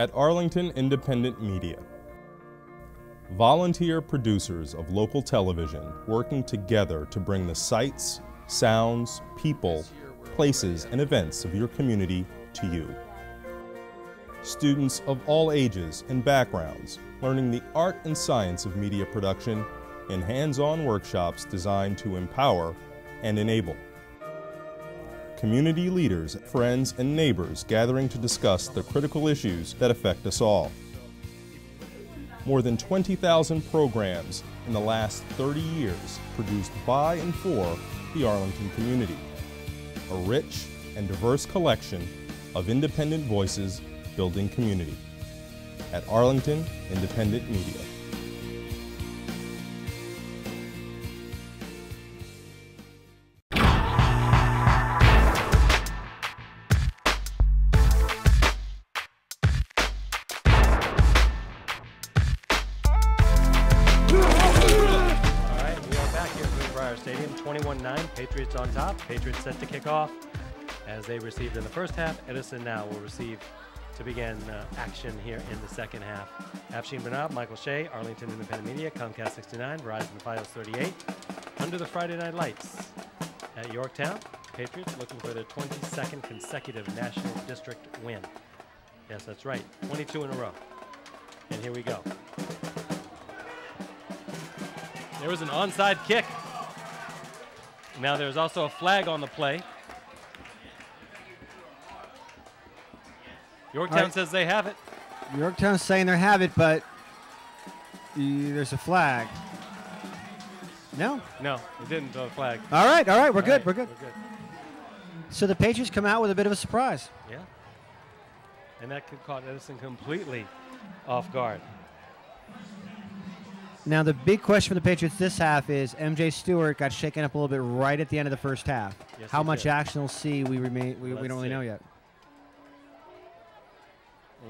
At Arlington Independent Media, volunteer producers of local television working together to bring the sights, sounds, people, places, and events of your community to you. Students of all ages and backgrounds learning the art and science of media production in hands-on workshops designed to empower and enable. Community leaders, friends, and neighbors gathering to discuss the critical issues that affect us all. More than 20,000 programs in the last 30 years produced by and for the Arlington community. A rich and diverse collection of independent voices building community. At Arlington Independent Media. Stadium, 21-9, Patriots on top. Patriots set to kick off as they received in the first half. Edison now will receive to begin action here in the second half. Afshin Banab, Michael Shea, Arlington Independent Media, Comcast 69, Verizon Fios 38. Under the Friday night lights at Yorktown, Patriots looking for their 22nd consecutive National District win. Yes, that's right, 22 in a row. And here we go. There was an onside kick. Now there's also a flag on the play. Yorktown says they have it. Yorktown's saying they have it, but there's a flag. No? No, it didn't throw a flag. All right, we're good. So the Patriots come out with a bit of a surprise. Yeah. And that could caught Edison completely off guard. Now, the big question for the Patriots this half is MJ Stewart got shaken up a little bit right at the end of the first half. Yes, how much action we'll see, we don't really know yet.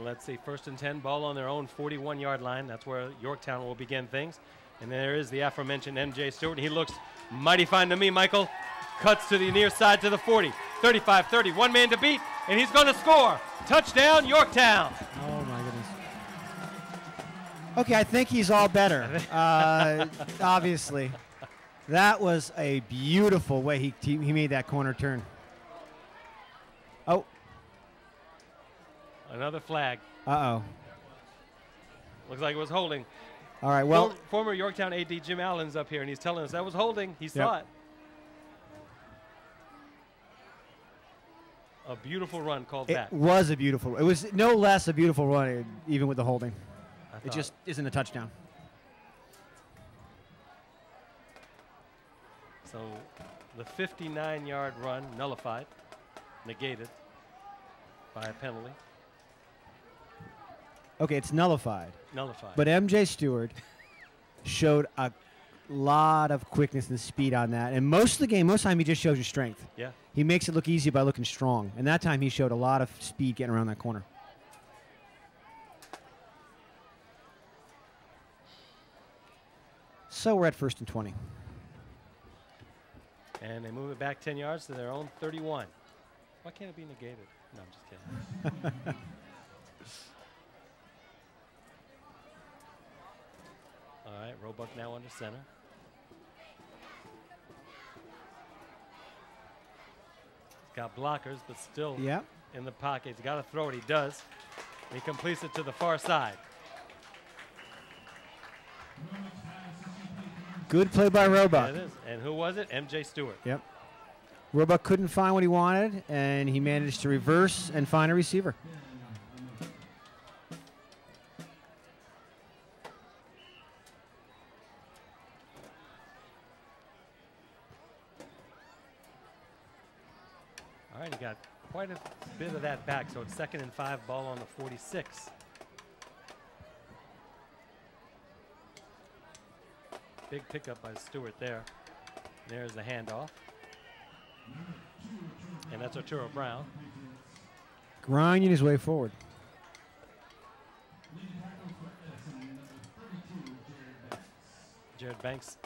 Let's see, 1st and 10, ball on their own 41-yard line. That's where Yorktown will begin things. And there is the aforementioned MJ Stewart. He looks mighty fine to me, Michael. Cuts to the near side to the 40, 35-30, one man to beat, and he's going to score. Touchdown, Yorktown. Oh, my goodness. Okay, I think he's all better, obviously. That was a beautiful way he made that corner turn. Oh. Another flag. Uh-oh. Looks like it was holding. All right, well. Former Yorktown AD Jim Allen's up here, and he's telling us that was holding. He saw it. A beautiful run called back. It was a beautiful. It was no less a beautiful run, even with the holding. It just isn't a touchdown. So the 59-yard run nullified, negated by a penalty. Okay, it's nullified. Nullified. But MJ Stewart showed a lot of quickness and speed on that. And most of the game, most of the time, he just shows you strength. Yeah. He makes it look easy by looking strong. And that time, he showed a lot of speed getting around that corner. So we're at 1st and 20. And they move it back 10 yards to their own 31. Why can't it be negated? No, I'm just kidding. All right, Roebuck now under center. He's got blockers, but still in the pocket. He's got to throw it. He does. And he completes it to the far side. Good play by Roebuck. Yeah, it is. And who was it? MJ Stewart. Yep. Roebuck couldn't find what he wanted, and he managed to reverse and find a receiver. All right, he got quite a bit of that back, so it's 2nd and 5, ball on the 46. Big pickup by Stewart there. There's the handoff. And that's Arturo Brown. Grinding his way forward. Jared Banks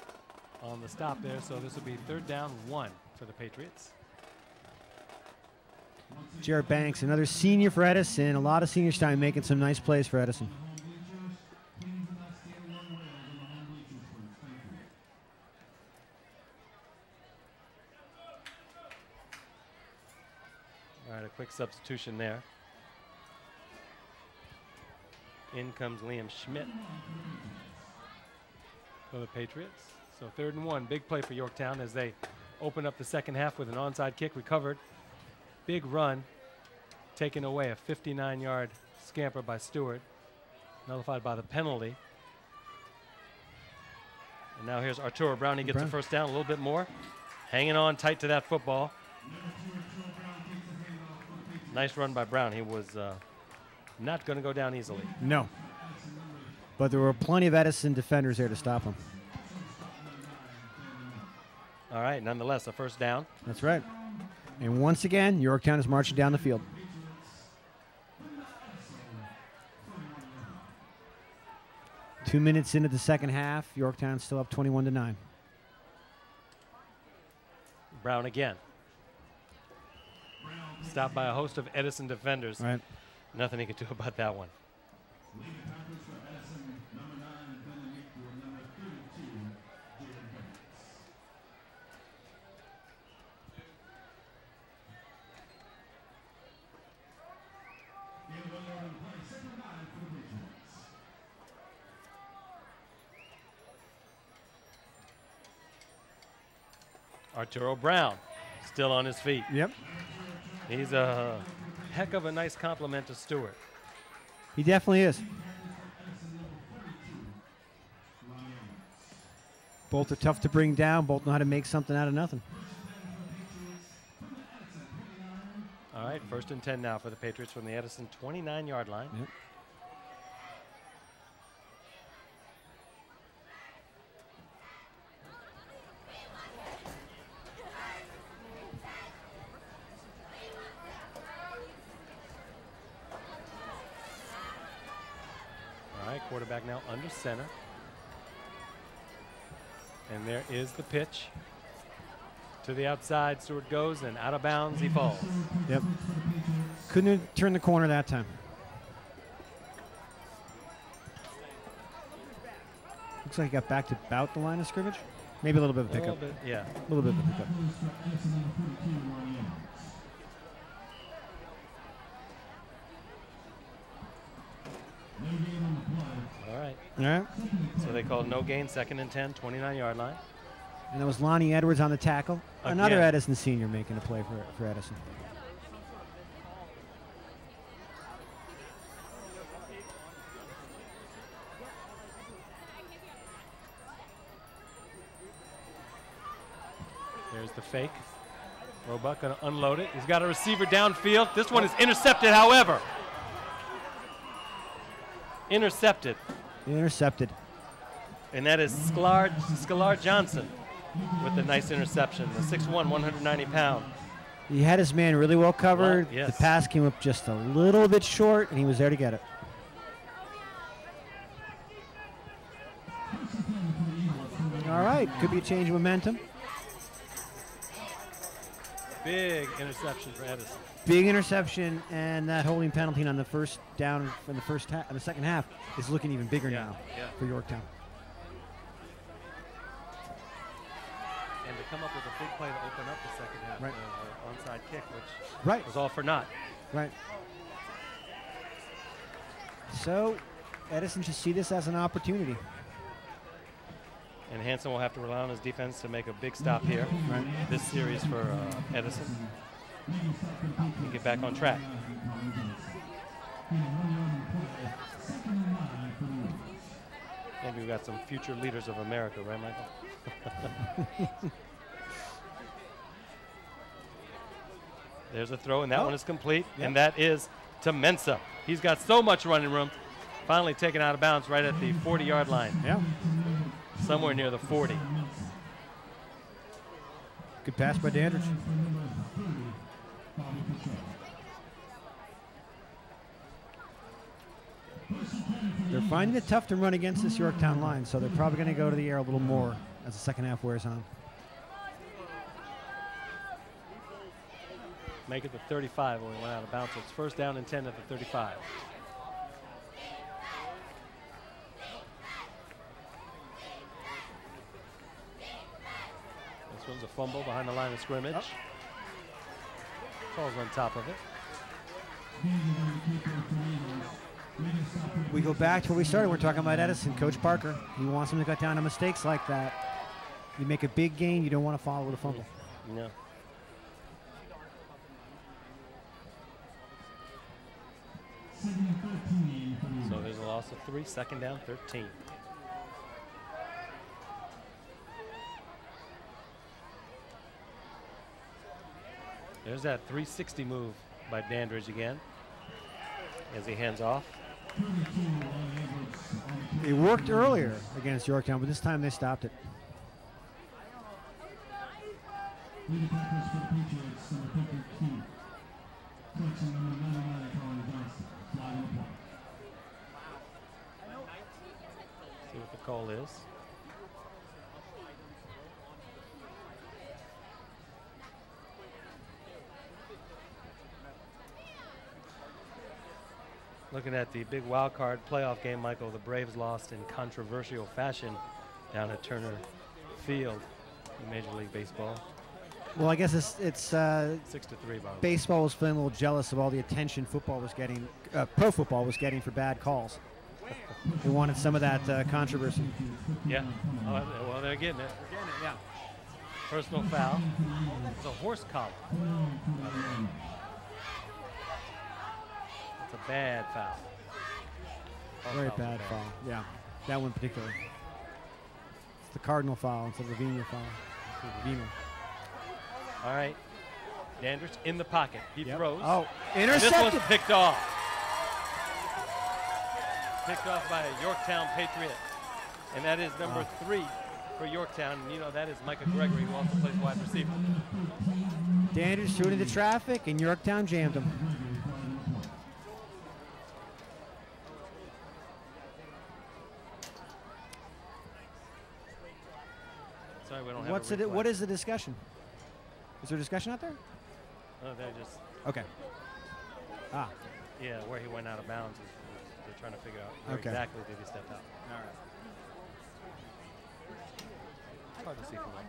on the stop there, so this will be 3rd down 1 for the Patriots. Jared Banks, another senior for Edison. A lot of seniors time making some nice plays for Edison. All right, a quick substitution there. In comes Liam Schmidt for the Patriots. So 3rd and 1, big play for Yorktown as they open up the second half with an onside kick recovered. Big run, taken away, a 59-yard scamper by Stewart, nullified by the penalty. And now here's Arturo Brown. He gets a first down, a little bit more. Hanging on tight to that football. Nice run by Brown. He was not going to go down easily. No. But there were plenty of Edison defenders there to stop him. All right, nonetheless, a first down. That's right. And once again, Yorktown is marching down the field. Two minutes into the second half, Yorktown still up 21-9. Brown again. Stopped by a host of Edison defenders. Right. Nothing he could do about that one. Arturo Brown still on his feet. Yep. He's a heck of a nice compliment to Stewart. He definitely is. Both are tough to bring down. Both know how to make something out of nothing. All right, 1st and 10 now for the Patriots from the Edison 29-yard line. Yep. Quarterback now under center. And there is the pitch. To the outside, Stewart goes, and out of bounds he falls. Yep. Couldn't turn the corner that time. Looks like he got back to about the line of scrimmage. Maybe a little bit of a pickup. Yeah. A little bit of a pickup. All right. All right. So they called no gain, 2nd and 10, 29-yard line. And that was Lonnie Edwards on the tackle. Again. Another Edison senior making a play for Edison. There's the fake. Roebuck going to unload it. He's got a receiver downfield. This one is intercepted, however. Intercepted. Intercepted. And that is Scalar Johnson with the nice interception. The 6'1", 190-pound. He had his man really well covered. Yes. The pass came up just a little bit short, and he was there to get it. All right, could be a change of momentum. Big interception for Edison. Big interception, and that holding penalty on the first down from the second half is looking even bigger now for Yorktown. And to come up with a big play to open up the second half, right. Onside kick, which was all for naught. Right. So Edison should see this as an opportunity. And Hansen will have to rely on his defense to make a big stop here. Right. This series for Edison. And get back on track. Maybe we've got some future leaders of America, right, Michael? There's a throw, and that one is complete, and that is to Mensah. He's got so much running room. Finally taken out of bounds right at the 40-yard line. Yeah. Somewhere near the 40. Good pass by Dandridge. They're finding it tough to run against this Yorktown line, so they're probably going to go to the air a little more as the second half wears on. make it the 35 when we went out of bounds. So it's first down and 10 at the 35. This one's a fumble behind the line of scrimmage. Falls on top of it. We go back to where we started. We're talking about Edison, Coach Parker. He wants him to cut down on mistakes like that. You make a big gain, you don't want to follow with a fumble. No. So there's a loss of 3, second down, 13. There's that 360 move by Dandridge again as he hands off. It worked earlier against Yorktown, but this time they stopped it. See what the call is. Looking at the big wild card playoff game, Michael, the Braves lost in controversial fashion down at Turner Field in Major League Baseball. Well, I guess it's 6-3, Bob. baseball was feeling a little jealous of all the attention football was getting, pro football was getting for bad calls. They wanted some of that controversy. Yeah. Oh, well, they're getting it. Yeah. Personal foul. It's a horse collar. It's a bad foul. Very bad foul. Yeah, that one particularly. It's the Cardinal foul instead of the Vina foul. All right. Dandridge in the pocket. He throws. Oh, And intercepted. this one's picked off. Picked off by a Yorktown Patriot. And that is number 3 for Yorktown. And you know that is Micah Gregory, who also plays wide receiver. Dandridge threw it into traffic, and Yorktown jammed him. Sorry, we don't have a What is the discussion? Is there a discussion out there? Oh, they're just, Okay. Ah. yeah, where he went out of bounds. They're trying to figure out where Okay. exactly did he step out. All right. It's hard to see from up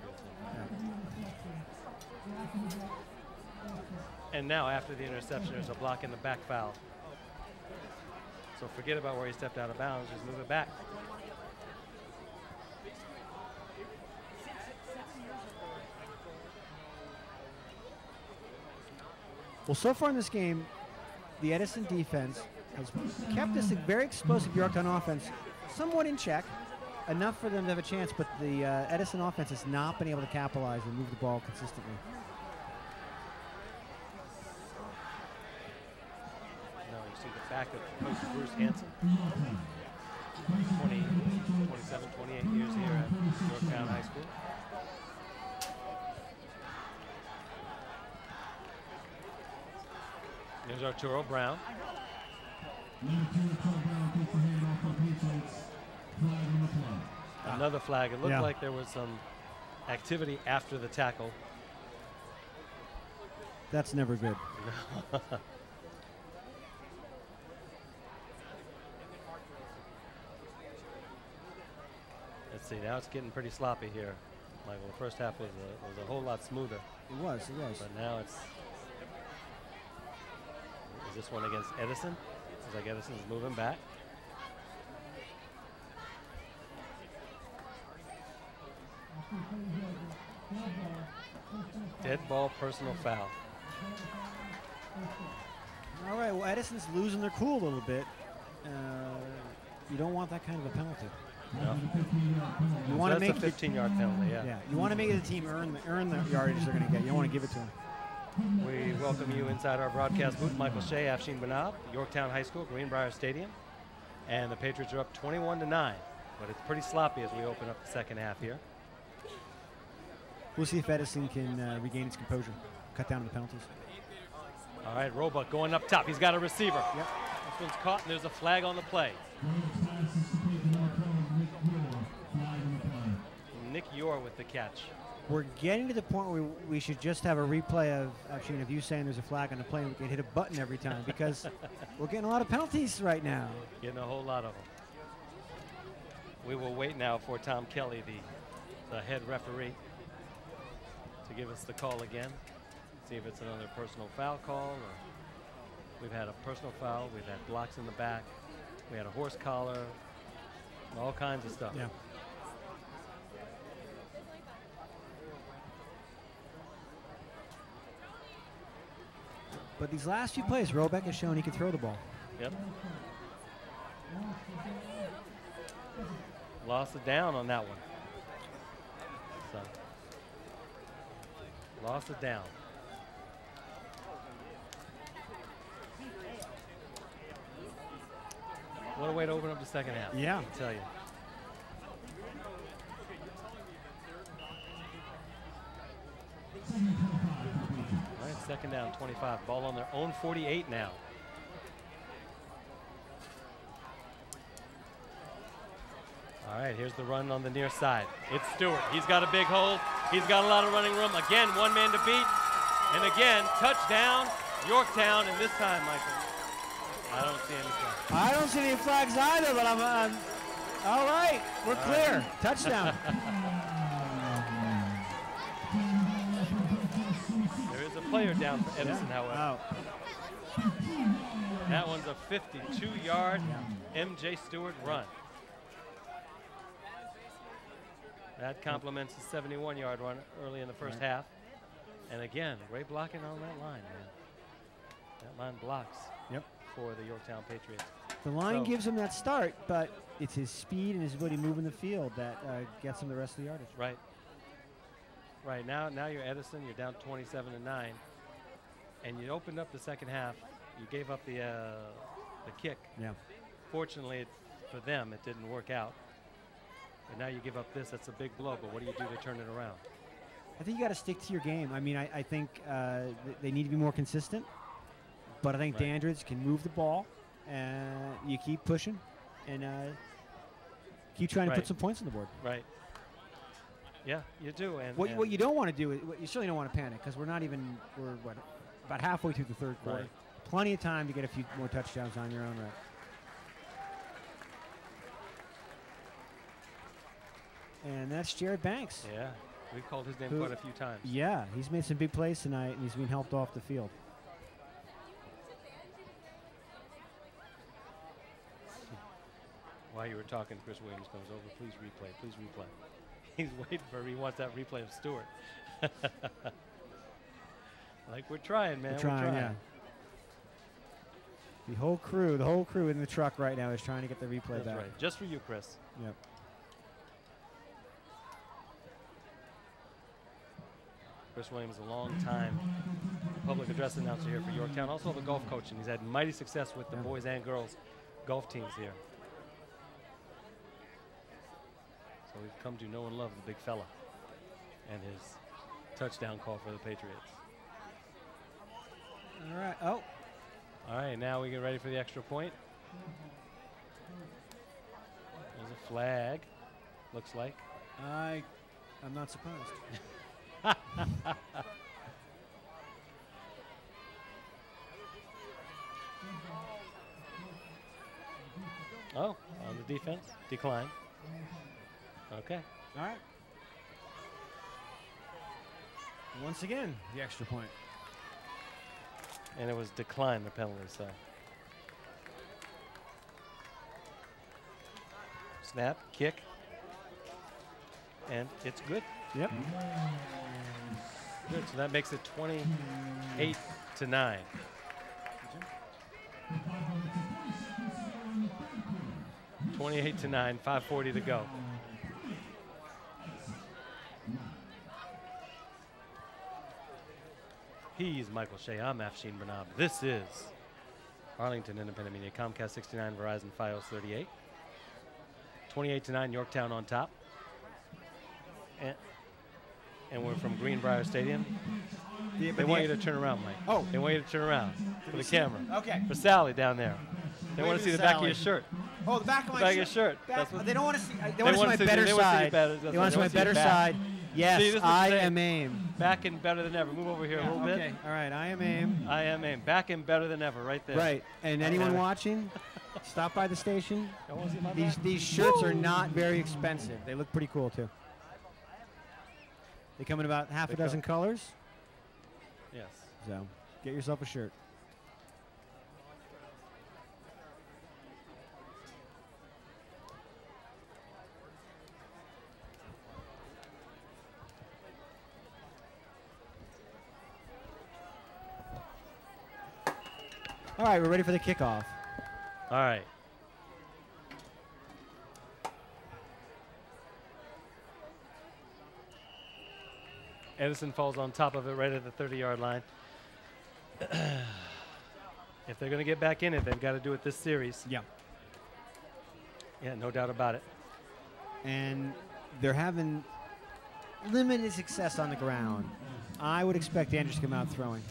here. And now, after the interception, there's a block in the back foul. So forget about where he stepped out of bounds. Just move it back. Well, so far in this game, the Edison defense has kept this very explosive Yorktown offense somewhat in check, enough for them to have a chance, but the Edison offense has not been able to capitalize and move the ball consistently. Now you see the back of Coach Bruce Hanson. 27, 28 years here at Yorktown High School. There's Arturo Brown. Another flag. It looked like there was some activity after the tackle. That's never good. Let's see. Now it's getting pretty sloppy here, Michael. The first half was a whole lot smoother. It was. But now it's. Is this one against Edison? Looks like Edison's moving back. Dead ball, personal foul. All right, well, Edison's losing their cool a little bit. You don't want that kind of a penalty. No. You want to make a 15-yard penalty, yeah. You want to make the team earn the yardage they're going to get. You don't want to give it to them. We welcome you inside our broadcast booth. Michael Shea, Afshin Banab, Yorktown High School, Greenbrier Stadium. And the Patriots are up 21-9. But it's pretty sloppy as we open up the second half here. We'll see if Edison can regain its composure, cut down on the penalties. All right, Roebuck going up top. He's got a receiver. Yep. This one's caught, and there's a flag on the play. Nick Yor with the catch. We're getting to the point where we should just have a replay of actually of you saying there's a flag on the play and we can hit a button every time because we're getting a lot of penalties right now. Getting a whole lot of them. We will wait now for Tom Kelly, the head referee, to give us the call again. See if it's another personal foul call. Or we've had a personal foul. We've had blocks in the back. We had a horse collar. All kinds of stuff. Yeah. But these last few plays, Robeck has shown he can throw the ball. Yep. Lost it down on that one. So, lost it down. What a way to open up the second half. Yeah. I tell you. All right, second down, 25. Ball on their own 48 now. All right, here's the run on the near side. It's Stewart. He's got a big hole. He's got a lot of running room. Again, one man to beat. And again, touchdown, Yorktown. And this time, Michael, I don't see any flags. I don't see any flags either, but I'm all right. We're clear. Right. Touchdown. There is a player down for Edison, however. Oh. That one's a 52-yard MJ Stewart run. That complements the 71-yard run early in the first half. And again, great blocking on that line, man. That line blocks for the Yorktown Patriots. The line gives him that start, but it's his speed and his ability to move in the field that gets him the rest of the yardage. Right. Right, now you're Edison, you're down 27-9, and you opened up the second half. You gave up the kick. Yeah. Fortunately, for them, it didn't work out. But now you give up this, that's a big blow, but what do you do to turn it around? I think you got to stick to your game. I mean, I think they need to be more consistent, but I think Dandridge can move the ball, and you keep pushing, and keep trying to put some points on the board. Right. Yeah, you do. And what you don't want to do is, you certainly don't want to panic because we're about halfway through the third quarter. Right. Plenty of time to get a few more touchdowns on your own right. And that's Jared Banks. Yeah, we've called his name quite a few times. Yeah, he's made some big plays tonight, and he's been helped off the field. While you were talking, Chris Williams comes over. Please replay. Please replay. He's waiting he wants that replay of Stewart. Like we're trying, man. We're trying. Yeah. The whole crew in the truck right now is trying to get the replay back. That's right. Just for you, Chris. Yep. Chris Williams, a long time public address announcer here for Yorktown. Also the golf coach, and he's had mighty success with the boys and girls golf teams here. So we've come to know and love the big fella and his touchdown call for the Patriots. All right. Oh. All right, now we get ready for the extra point. There's a flag, looks like. I'm not surprised. Oh, on the defense, decline. Okay. All right. Once again, the extra point. And it was decline, the penalty, so. Snap, kick, and it's good. Yep. Good, so that makes it 28-9. 28-9, 5:40 to go. He's Michael Shea. I'm Afshin Bernab. This is Arlington Independent Media. Comcast 69, Verizon Fios 38. 28-9, Yorktown on top. And we're from Greenbrier Stadium. They want you to turn around, Mike. Oh. They want you to turn around for the camera. Okay. For Sally down there. They want to see the back of your shirt. Oh, the back of my back of your shirt. They don't want to see. They want want to see my better side. They want to see my better side. Yes, See, this is I the am AIM. Back and better than ever. Move over here a little bit. Okay, all right, I am AIM. I am AIM. Back and better than ever, right there. Right, and anyone watching, stop by the station. Y'all wanna see my These back? shirts are not very expensive. They look pretty cool too. They come in about half a dozen colors. Yes. So get yourself a shirt. All right, we're ready for the kickoff. All right. Edison falls on top of it right at the 30-yard line. If they're going to get back in it, they've got to do it this series. Yeah. Yeah, no doubt about it. And they're having limited success on the ground. I would expect Andrews to come out throwing.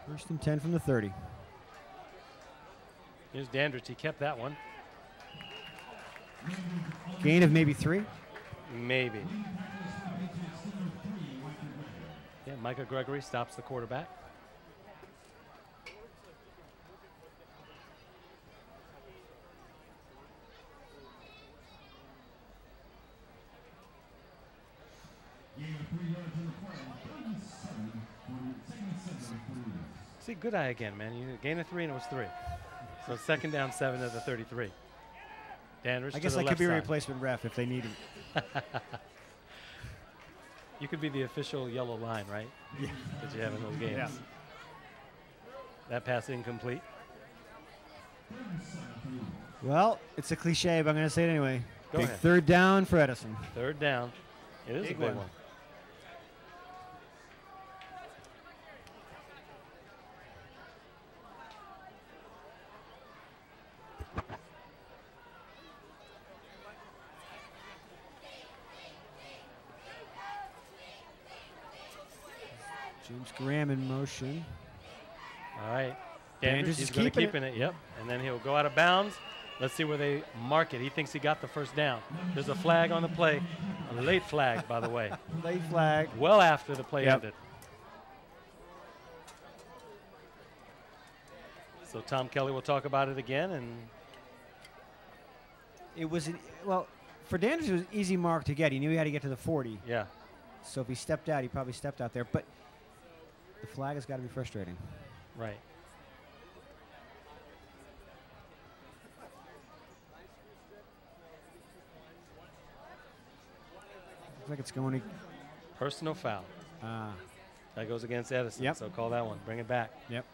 First and 10 from the 30. Here's Dandridge. He kept that one. Gain of maybe 3. Maybe. Yeah, Micah Gregory stops the quarterback. See, good eye again, man. You gain of 3 and it was 3. So second down 7 at the 33. Dandridge I guess to I the could be a left side. replacement ref if they need him. You could be the official yellow line, right? Yeah. That you have in those games. Yeah. That pass incomplete. Well, it's a cliche, but I'm going to say it anyway. Go Big ahead. third down for Edison. Third down. It is Big a big one. one. James Graham in motion. All right. Dandridge Dandridge, is he's going to keeping keep it. Yep. And then he'll go out of bounds. Let's see where they mark it. He thinks he got the first down. There's a flag on the play. A late flag, by the way. Late flag. Well after the play Yep. ended. So Tom Kelly will talk about it again. And It was, well, for Dandridge, it was an easy mark to get. He knew he had to get to the 40. yeah. So if he stepped out, he probably stepped out there. But the flag has got to be frustrating. Right. Looks like it's going to. Personal foul. That goes against Edison. Yep. So call that one. Bring it back. Yep.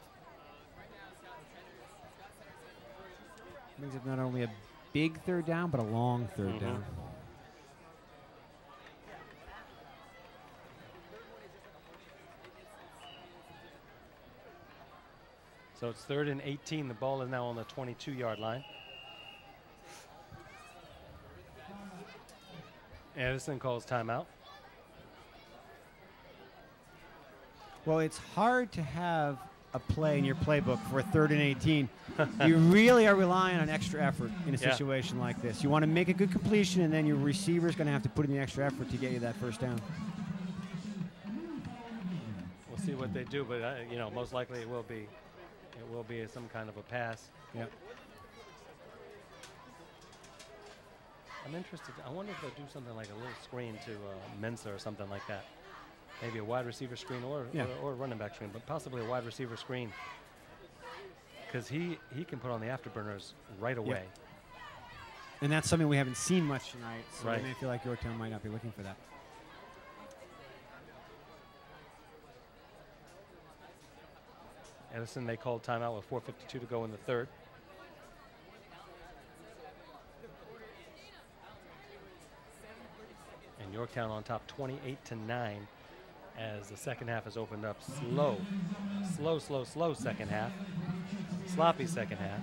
Brings up not only a big third down, but a long third down. So it's 3rd and 18. The ball is now on the 22-yard line. Edison calls timeout. Well, it's hard to have a play in your playbook for a 3rd and 18. You really are relying on extra effort in a Yeah. situation like this. You want to make a good completion, and then your receiver's going to have to put in the extra effort to get you that first down. We'll see what they do, but you know, most likely it will be some kind of a pass. Yep. I'm interested. I wonder if they'll do something like a little screen to Mensa or something like that. Maybe a wide receiver screen or a running back screen, but possibly a wide receiver screen. Because he can put on the afterburners right away. And that's something we haven't seen much tonight, so Right. we may feel like Yorktown might not be looking for that. Edison, they called timeout with 4:52 to go in the 3rd. And Yorktown on top 28-9 as the second half has opened up slow second half. Sloppy second half.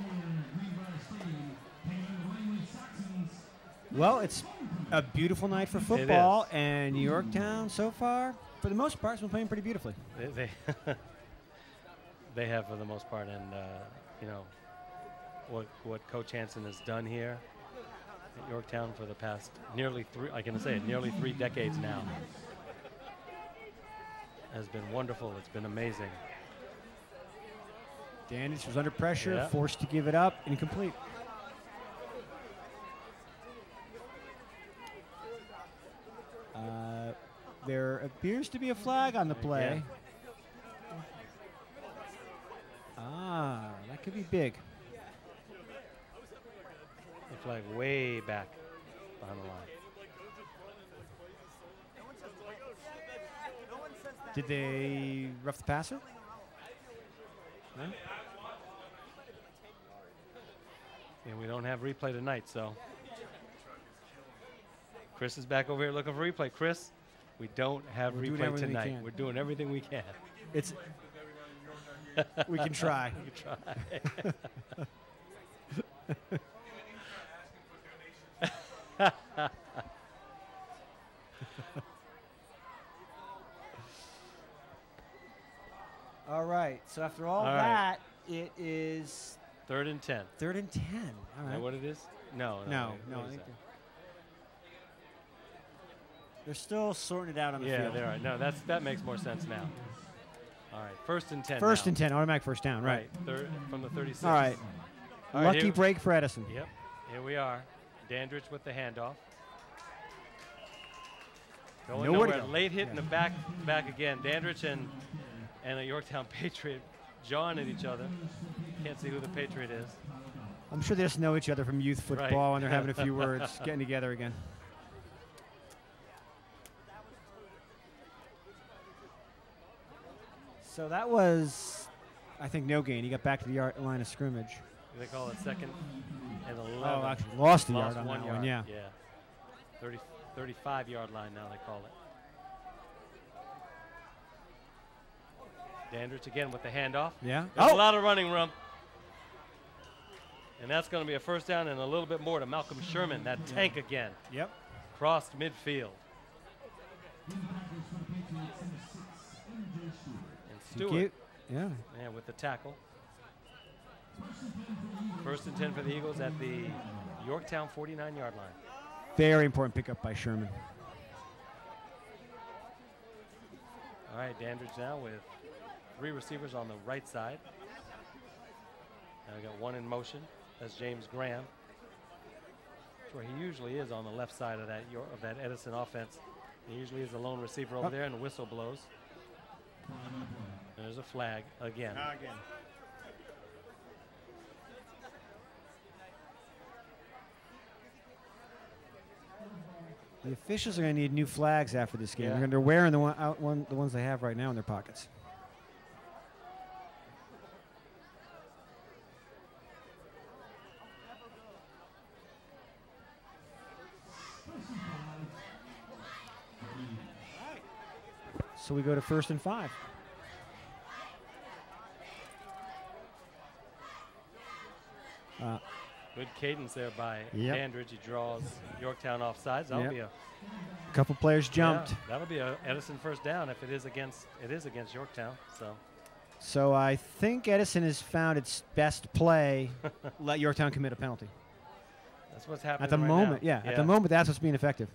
Well, it's a beautiful night for football, and Yorktown so far, for the most part, has been playing pretty beautifully. They they have for the most part, and you know what Coach Hansen has done here at Yorktown for the past nearly 3 decades now has been wonderful. It's been amazing. Dandridge was under pressure, forced to give it up, incomplete. There appears to be a flag on the play. Ah, that could be big. The flag way back behind the line. Did they rough the passer? No? And we don't have replay tonight, so Chris is back over here looking for replay. Chris, we don't have replay tonight. We're doing everything we can. It's we can try. We can try. All right. So after all that, it is 3rd and 10. 3rd and 10. All right. Is that what it is? No. I think they're still sorting it out on the field. Yeah, they are. No, that makes more sense now. All right, 1st and 10. First and 10, automatic first down, right? Third from the 36. All right. Lucky break for Edison. Yep. Here we are. Dandridge with the handoff. Going nowhere. Late hit in the back again. Dandridge and a Yorktown Patriot jawing at each other. Can't see who the Patriot is. I'm sure they just know each other from youth football, and they're having a few words, getting together again. So that was, I think, no gain. He got back to the line of scrimmage. They call it 2nd and 11. Oh, actually lost the yard on that one, yeah. 35-yard line now they call it. Dandridge again with the handoff. Yeah. There's a lot of running room. And that's going to be a first down and a little bit more to Malcolm Sherman, that tank again. Yep. Crossed midfield. Stewart, with the tackle. 1st and 10 for the Eagles at the Yorktown 49-yard line. Very important pickup by Sherman. All right, Dandridge now with 3 receivers on the right side. Now we got one in motion. That's James Graham. That's where he usually is on the left side of that Edison offense. He usually is the lone receiver over there, and the whistle blows. There's a flag again. The officials are going to need new flags after this game. They're wearing the ones they have right now in their pockets. So we go to 1st and 5. Good cadence there by Dandridge. He draws Yorktown offsides. That'll be a couple players jumped. That'll be a Edison first down if it is against Yorktown. So I think Edison has found its best play. Let Yorktown commit a penalty. That's what's happening at the moment. Now. At the moment, that's what's being effective,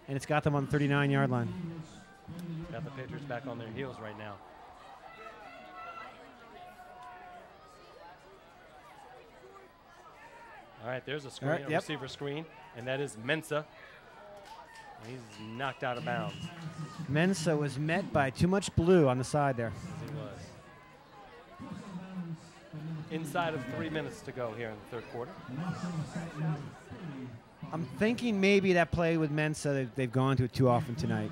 and it's got them on the 39-yard line. Got the Patriots back on their heels right now. All right, there's a screen, a receiver screen, and that is Mensah. He's knocked out of bounds. Mensah was met by too much blue on the side there. He was. Inside of 3 minutes to go here in the 3rd quarter. I'm thinking maybe that play with Mensah, they've gone to it too often tonight.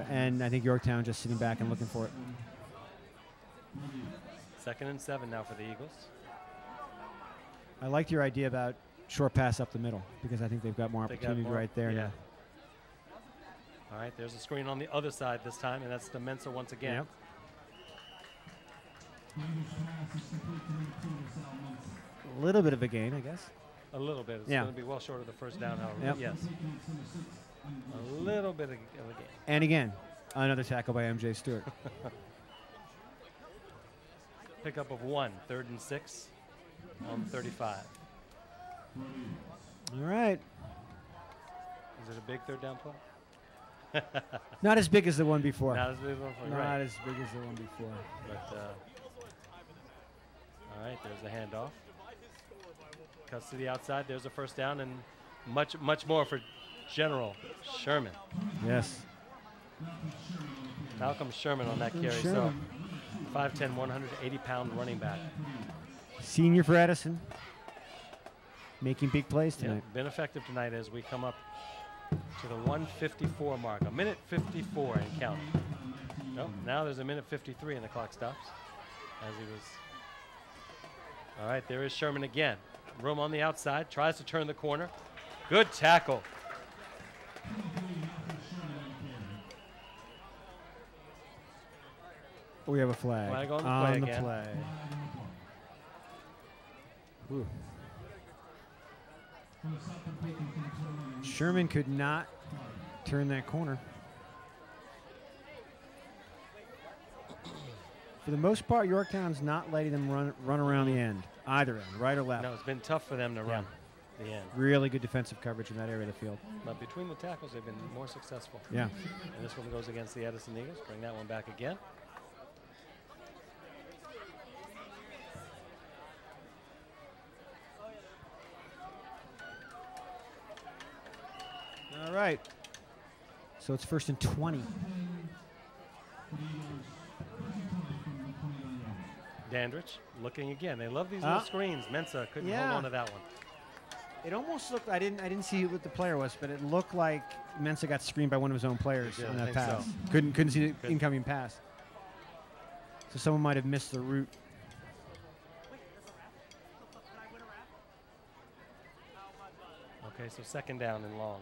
And I think Yorktown just sitting back and looking for it. 2nd and 7 now for the Eagles. I liked your idea about short pass up the middle because I think they've got more opportunity right there now. All right, there's a screen on the other side this time, and that's to Mensah once again. A little bit of a gain, I guess. A little bit. It's Yeah. going to be well short of the first down, however. Yep. Yes. A little bit of a game. And again, another tackle by MJ Stewart. Pickup of 1, 3rd and 6 on 35. All right. Is it a big third down play? Not as big as the one before. Not as big as the one before. Not Right. as big as the one before. But, all right, there's the handoff. Cuts to the outside. There's a first down, and much more for General Sherman. Yes. Malcolm Sherman on that carry. Sherman. So 5'10", 180-pound running back. Senior for Edison. Making big plays Yeah, tonight. been effective tonight as we come up to the 1:54 mark. A minute 54 and counting. Nope, now there's a minute 53 and the clock stops as he was. All right, there is Sherman again. Room on the outside, tries to turn the corner. Good tackle. We have a flag. Flag on the play again. play. Ooh. Sherman could not turn that corner. For the most part, Yorktown's not letting them run around the end, either end, right or left. No, it's been tough for them to run the end. Really good defensive coverage in that area of the field. But between the tackles, they've been more successful. Yeah. And this one goes against the Edison Eagles. Bring that one back again. All right. So it's 1st and 20. Dandridge looking again. They love these little screens. Mensa couldn't hold on to that one. It almost looked. I didn't see what the player was, but it looked like Mensa got screened by one of his own players Yeah, on I that think pass. so. Couldn't see the incoming pass. So someone might have missed the route. Okay, so 2nd down and long.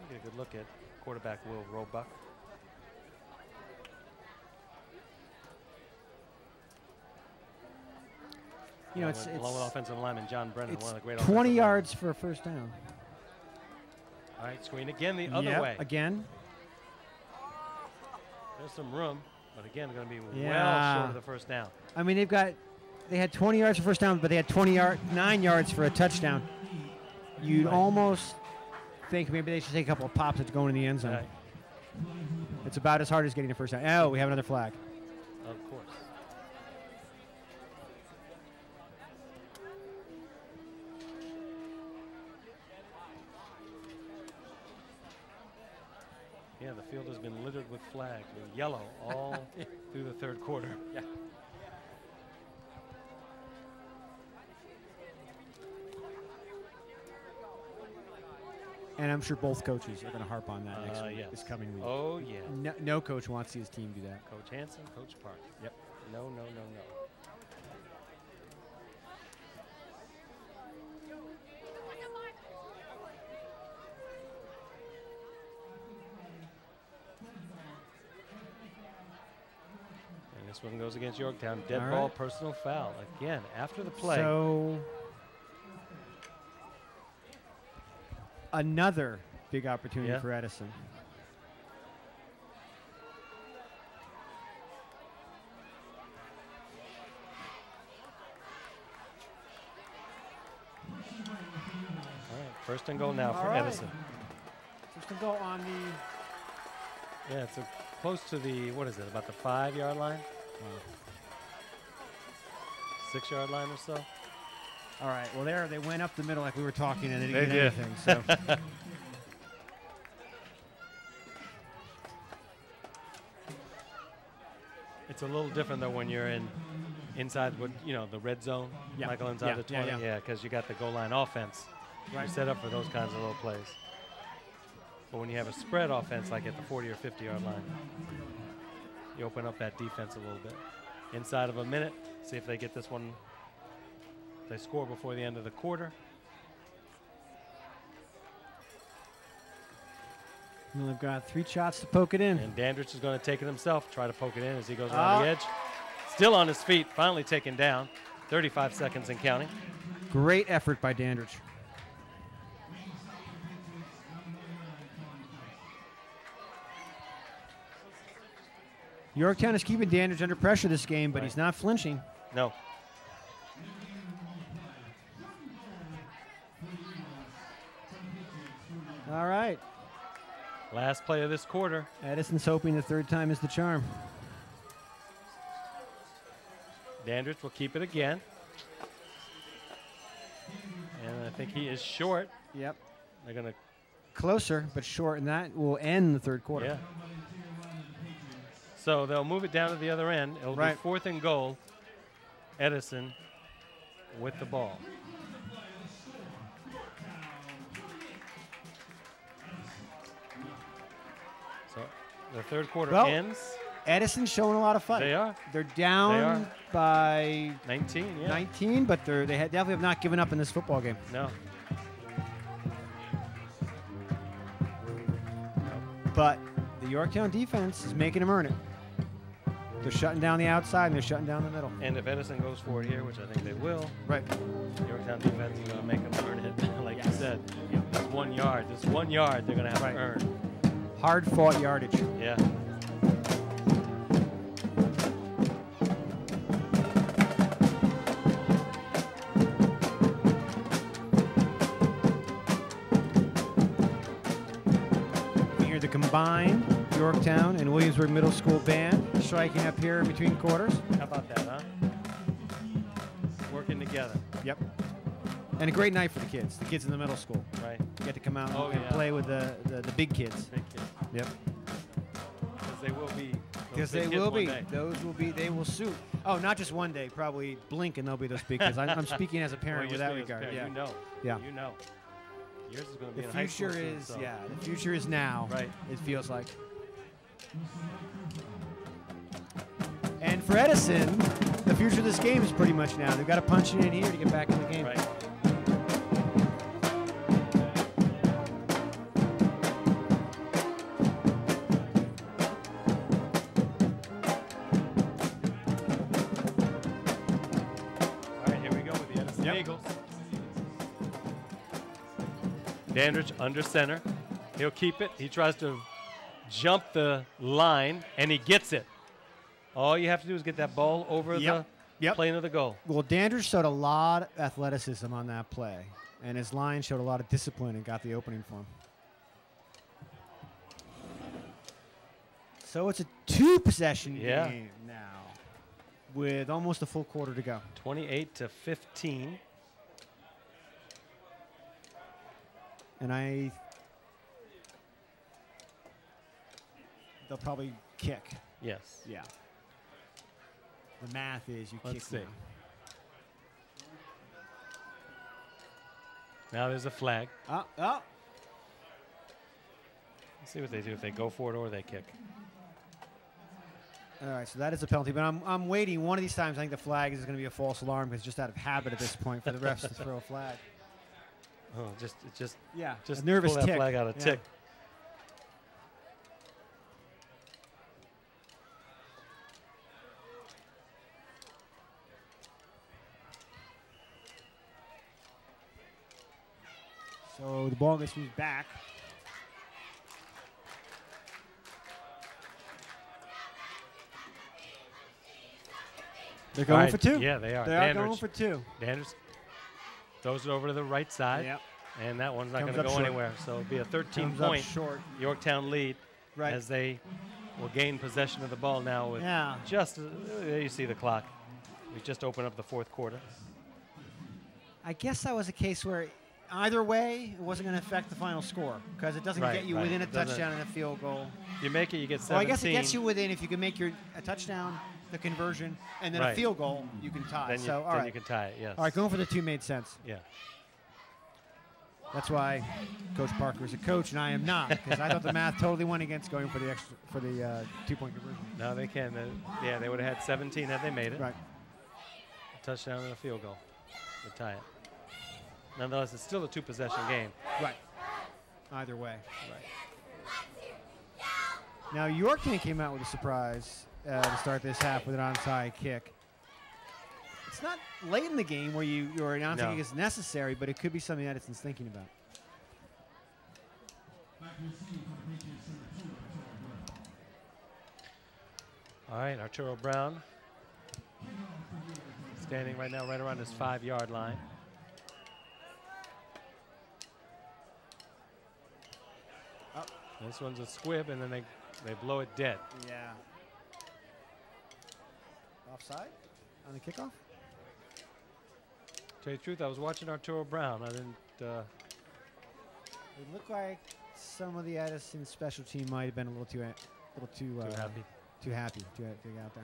Get a good look at quarterback Will Roebuck. You know, it's along with offensive lineman John Brennan, one of the great 20 offensive yards for a first down. linemen. All right, screen again the other way. Again. There's some room, but again, going to be well Yeah. short of the first down. I mean, they had 20 yards for first down, but they had 9 yards for a touchdown. You'd Right. almost think maybe they should take a couple of pops at going in the end zone. Right. It's about as hard as getting a first down. Oh, we have another flag. Of course. Yeah, the field has been littered with flags, with yellow all through the 3rd quarter. Yeah. And I'm sure both coaches are going to harp on that next week, Yes. this coming week. Oh, yeah. No coach wants to see his team do that. Coach Hanson, Coach Park. Yep. No. And this one goes against Yorktown. Dead All ball, right. personal foul. Again, after the play. So another big opportunity Yeah. for Edison. All right, 1st and goal now for All right. Edison. Just to go on the Yeah, it's close to the, what is it, about the 5-yard line? 6-yard line or so? All right. Well, they went up the middle like we were talking, and they They didn't get did. anything. So It's a little different though when you're inside what the red zone. Yeah. Michael inside the 20. Yeah. because you got the goal line offense. You're set up for those kinds of little plays. But when you have a spread offense like at the 40 or 50-yard line, you open up that defense a little bit. Inside of a minute, see if they get this one. They score before the end of the quarter. and they've got 3 shots to poke it in. And Dandridge is going to take it himself, try to poke it in as he goes around the edge. still on his feet, finally taken down. 35 seconds and counting. Great effort by Dandridge. Yorktown is keeping Dandridge under pressure this game, but he's not flinching. No. All right. Last play of this quarter. Edison's hoping the third time is the charm. Dandridge will keep it again. And I think he is short. Yep. They're going to... Closer, but short, and that will end the third quarter. Yeah. So they'll move it down to the other end. It'll be 4th and goal. Edison with the ball. So the third quarter ends. Edison's showing a lot of fight. They are. They're down by 19, yeah. 19, but they definitely have not given up in this football game. No. But the Yorktown defense is making them earn it. They're shutting down the outside, and they're shutting down the middle. And if Edison goes for it here, which I think they will, right, Yorktown defense is going to make them earn it, like you said. This 1 yard. This 1 yard they're going to have to earn. Hard-fought yardage. Yeah. The combined Yorktown and Williamsburg Middle School band striking up here in between quarters. How about that, huh? Working together. Yep. And a great night for the kids in the middle school. Right. Get to come out and play with the big kids. Big kids. Yep. Because they will be. Because they will be. Those will be. They will suit. Oh, not just one day. Probably blink and they'll be those big kids. I'm speaking as a parent with that regard. Yeah. You know. Yeah. You know. Yours is going to be the in high school future is soon, so. the future is now. Right. It feels like. And for Edison, the future of this game is pretty much now. They've got to punch it in here to get back in the game. Right. All right, here we go with the Edison Eagles. Dandridge under center. He'll keep it. He tries to jump the line, and he gets it. All you have to do is get that ball over the plane of the goal. Well, Dandridge showed a lot of athleticism on that play, and his line showed a lot of discipline and got the opening for him. So it's a two-possession game now with almost a full quarter to go. 28-15. And they'll probably kick. Yes. Yeah. The math is you Let's kick see. Now there's a flag. Oh. Let's see what they do, if they go for it or they kick. All right, so that is a penalty. But I'm waiting. One of these times, I think the flag is going to be a false alarm because it's just out of habit at this point for the refs to throw a flag. Oh, just a nervous pull that tick. flag out of tick. So the ball gets moved back. They're going for two. Yeah, they are. They are going for two. Dandridge throws it over to the right side. Yep. And that one's not going to go anywhere. So it'll be a 13-point Yorktown lead as they will gain possession of the ball now with just, there you see the clock. We just opened up the fourth quarter. I guess that was a case where either way, it wasn't going to affect the final score because it doesn't get you within a touchdown and a field goal. You make it, you get 17. Well, I guess it gets you within if you can make a touchdown, the conversion, and then a field goal, you can tie. Then you can tie it, yes. All right, going for the two made sense. Yeah. That's why Coach Parker is a coach and I am not, because I thought the math totally went against going for the two-point conversion. No, they can. They would have had 17 had they made it. Right. A touchdown and a field goal to tie it. Nonetheless, it's still a two-possession game. Right. Either way. Right. Now, Yorktown came out with a surprise to start this half with an onside kick. It's not late in the game where your onside kick is necessary, but it could be something Edison's thinking about. All right, Arturo Brown standing right now right around his 5-yard line. Oh. This one's a squib, and then they blow it dead. Yeah. Offside on the kickoff? Tell you the truth, I was watching Arturo Brown. I didn't. It looked like some of the Edison special team might have been a little too happy. Too happy to get out there.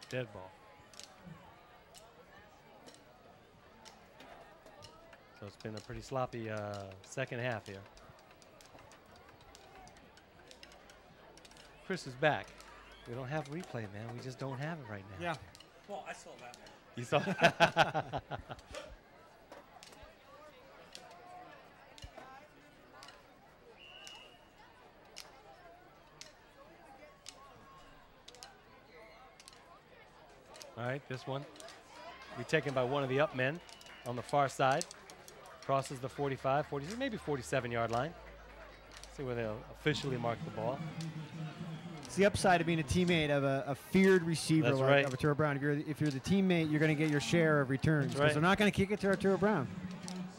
Dead ball. So it's been a pretty sloppy second half here. Chris is back. We don't have replay, man. We just don't have it right now. Yeah. Well, I saw that. You saw? All right, this one will be taken by one of the up men on the far side. Crosses the 45, 46, maybe 47-yard line. See where they'll officially mark the ball. It's the upside of being a teammate of a feared receiver That's like right. Arturo Brown. If you're the teammate, you're going to get your share of returns. That's Because right. they're not going to kick it to Arturo Brown.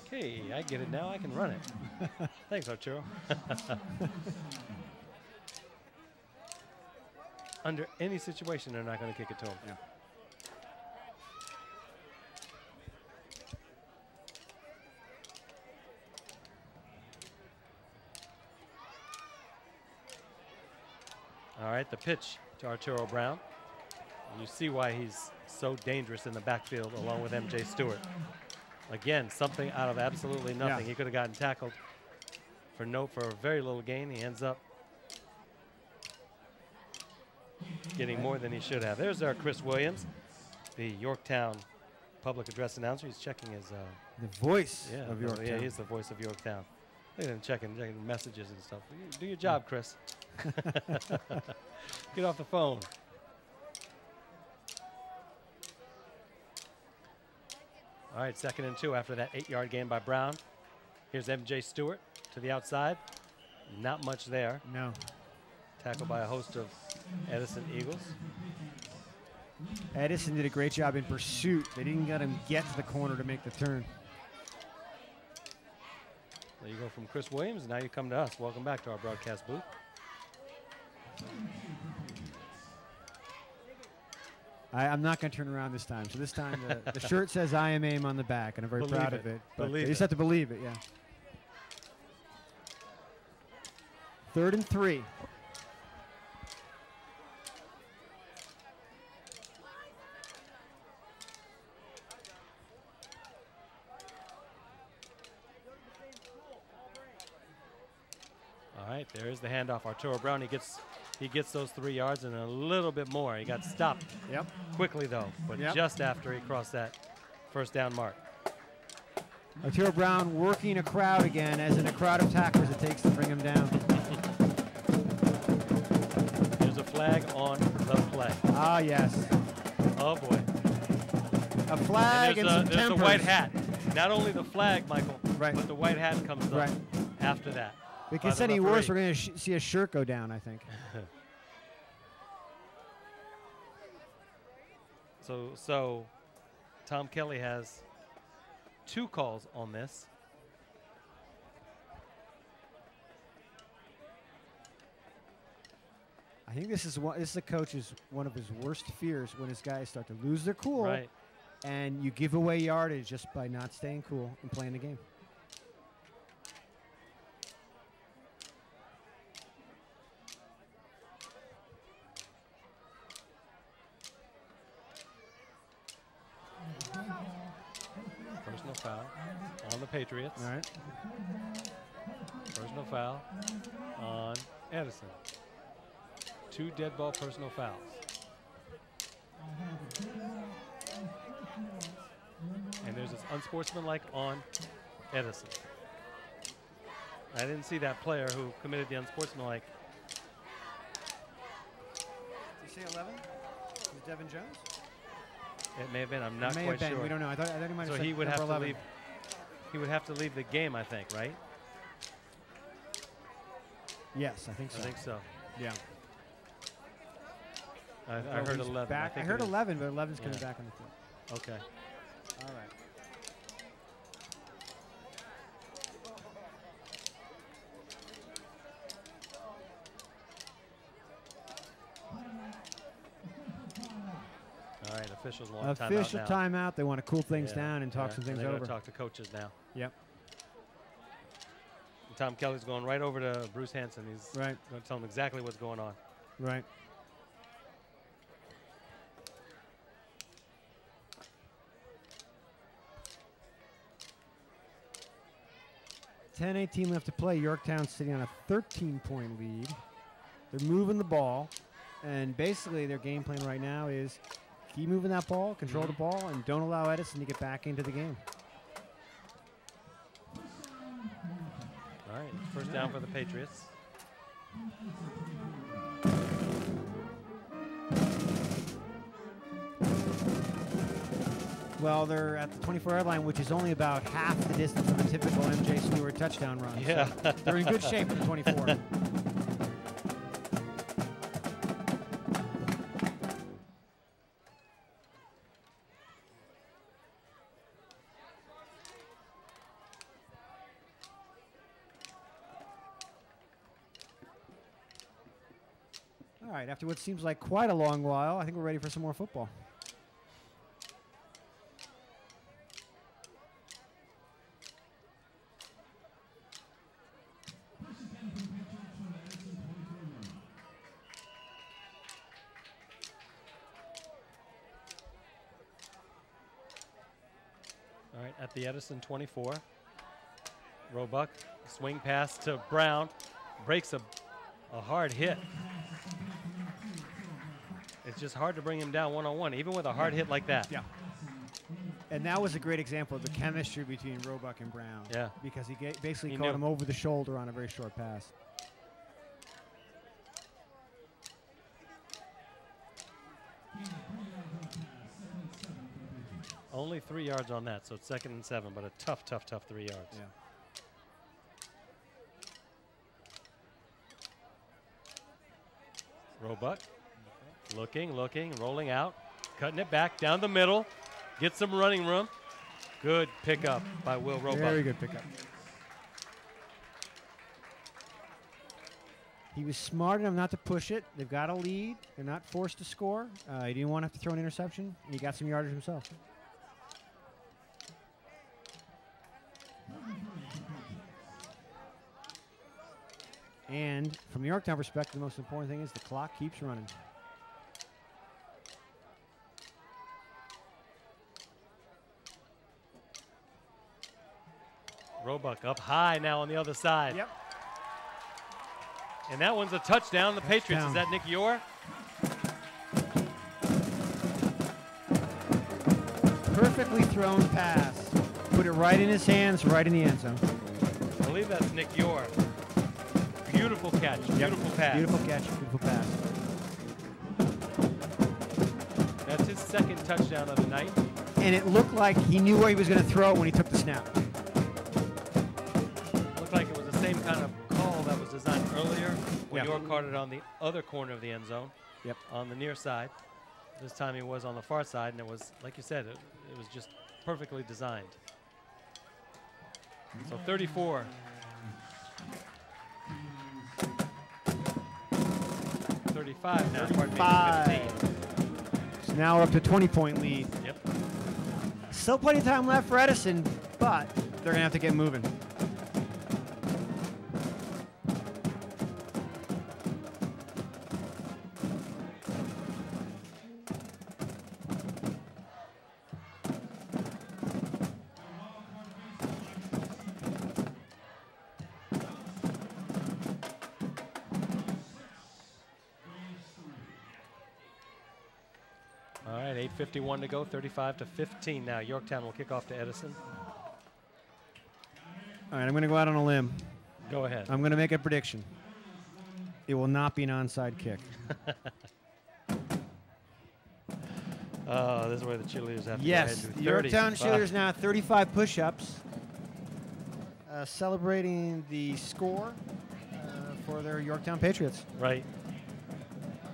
Okay, I get it now. I can run it. Thanks, Arturo. Under any situation, they're not going to kick it to him. Yeah. All right, the pitch to Arturo Brown. And you see why he's so dangerous in the backfield along with MJ Stewart. Again, something out of absolutely nothing. Yeah. He could have gotten tackled for a very little gain. He ends up getting more than he should have. There's our Chris Williams, the Yorktown public address announcer. He's checking his The voice of Yorktown. Yeah, he's the voice of Yorktown. Look at him checking messages and stuff. Do your job, Chris. Get off the phone. All right, 2nd and 2 after that 8-yard gain by Brown. Here's MJ Stewart to the outside. Not much there. No. Tackled by a host of Edison Eagles. Edison did a great job in pursuit. They didn't let him get to the corner to make the turn. There you go from Chris Williams, and now you come to us. Welcome back to our broadcast booth. I'm not going to turn around this time. So this time the shirt says I am AIM on the back, and I'm very proud of it. But you just have to believe it, yeah. 3rd and 3. All right, there's the handoff. Arturo Brown, he gets those 3 yards and a little bit more. He got stopped quickly, though, but just after he crossed that first down mark. Arturo Brown working a crowd again, as in a crowd of tacklers it takes to bring him down. There's a flag on the play. Ah, yes. Oh, boy. A flag and some there's tempers. the white hat. Not only the flag, Michael, Right. but the white hat comes up Right. after that. If it gets any worse, we're going to see a shirt go down, I think. So Tom Kelly has 2 calls on this. I think this is the coach's one of his worst fears, when his guys start to lose their cool, Right. and you give away yardage just by not staying cool and playing the game. Personal foul on the Patriots. All right. Personal foul on Edison. 2 dead ball personal fouls. And there's this unsportsmanlike on Edison. I didn't see that player who committed the unsportsmanlike. Did you say 11? Was Devin Jones? It may have been. I'm not may quite have been. sure. We don't know. I thought he might have So said he would number have to 11. leave. He would have to leave the game, I think, right? Yes, I think so. I think so. Yeah. I heard 11. Back. I think heard it is. 11, but 11's coming Yeah. back on the field. Okay. All right. All right, officials want a timeout Official now. timeout. They want to cool things Yeah, down and talk yeah, some things they're gonna over. Talk to coaches now. Yep. And Tom Kelly's going right over to Bruce Hanson. He's Right. going to tell him exactly what's going on. Right. (10-18) left to play. Yorktown sitting on a 13-point lead. They're moving the ball, and basically their game plan right now is keep moving that ball, control the ball, and don't allow Edison to get back into the game. All right, first down for the Patriots. Well, they're at the 24-yard line, which is only about half the distance of a typical MJ Stewart touchdown run. Yeah. So they're in good shape at the 24. All right, after what seems like quite a long while, I think we're ready for some more football. All right, at the Edison 24. Roebuck, swing pass to Brown, breaks a hard hit. It's just hard to bring him down one-on-one, even with a hard hit like that. Yeah. And that was a great example of the chemistry between Roebuck and Brown. Yeah. Because he basically He caught knew. him over the shoulder on a very short pass. Only 3 yards on that, so it's 2nd and 7, but a tough 3 yards. Yeah. Roebuck, looking, rolling out, cutting it back down the middle, gets some running room. Good pickup by Will Roebuck. Very good pickup. He was smart enough not to push it. They've got a lead. They're not forced to score. He didn't want to have to throw an interception. He got some yardage himself. And from the Yorktown perspective, the most important thing is the clock keeps running. Roebuck up high now on the other side. Yep. And that one's a touchdown. The Patriots. Is that Nick Yor? Perfectly thrown pass. Put it right in his hands, right in the end zone. I believe that's Nick Yor. Beautiful catch. Yep. Beautiful pass. Beautiful catch. Beautiful pass. That's his 2nd touchdown of the night. And it looked like he knew where he was going to throw it when he took the snap. Looked like it was the same kind of call that was designed earlier when Yeah. Yor caught it on the other corner of the end zone. Yep. On the near side. This time he was on the far side, and it was, like you said, it was just perfectly designed. So 34. 35 now. 35. 15. So now we're up to a 20-point lead. Yep. Still plenty of time left for Edison, but they're going to have to get moving. All right, 8:51 to go, 35-15 now. Yorktown will kick off to Edison. All right, I'm going to go out on a limb. Go ahead. I'm going to make a prediction. It will not be an onside kick. Oh, this is where the cheerleaders have to Yes, go ahead and the do 30. Yorktown cheerleaders now at 35 push-ups, celebrating the score for their Yorktown Patriots. Right.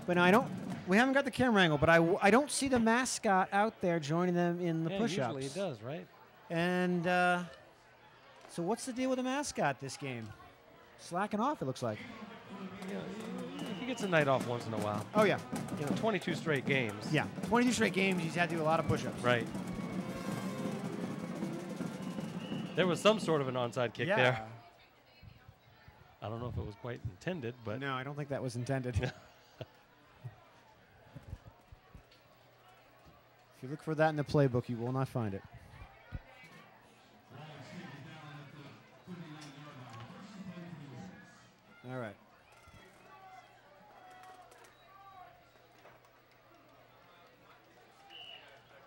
But now we haven't got the camera angle, but I don't see the mascot out there joining them in the push-ups. Usually it does, right? And so what's the deal with the mascot this game? Slacking off, it looks like. Yeah, he gets a night off once in a while. Oh, yeah. 22 straight games. Yeah, 22 straight games, he's had to do a lot of push-ups. Right. There was some sort of an onside kick there. I don't know if it was quite intended, but... No, I don't think that was intended. If you look for that in the playbook, you will not find it. All right.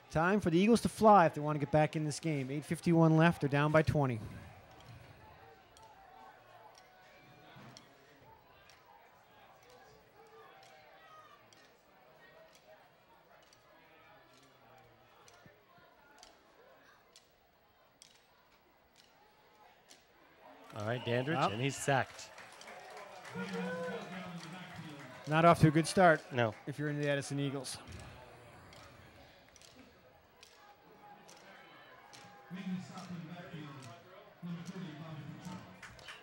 Time for the Eagles to fly if they want to get back in this game. 8:51 left. They're down by 20. All right, Dandridge, and he's sacked. Not off to a good start. No. If you're in the Edison Eagles.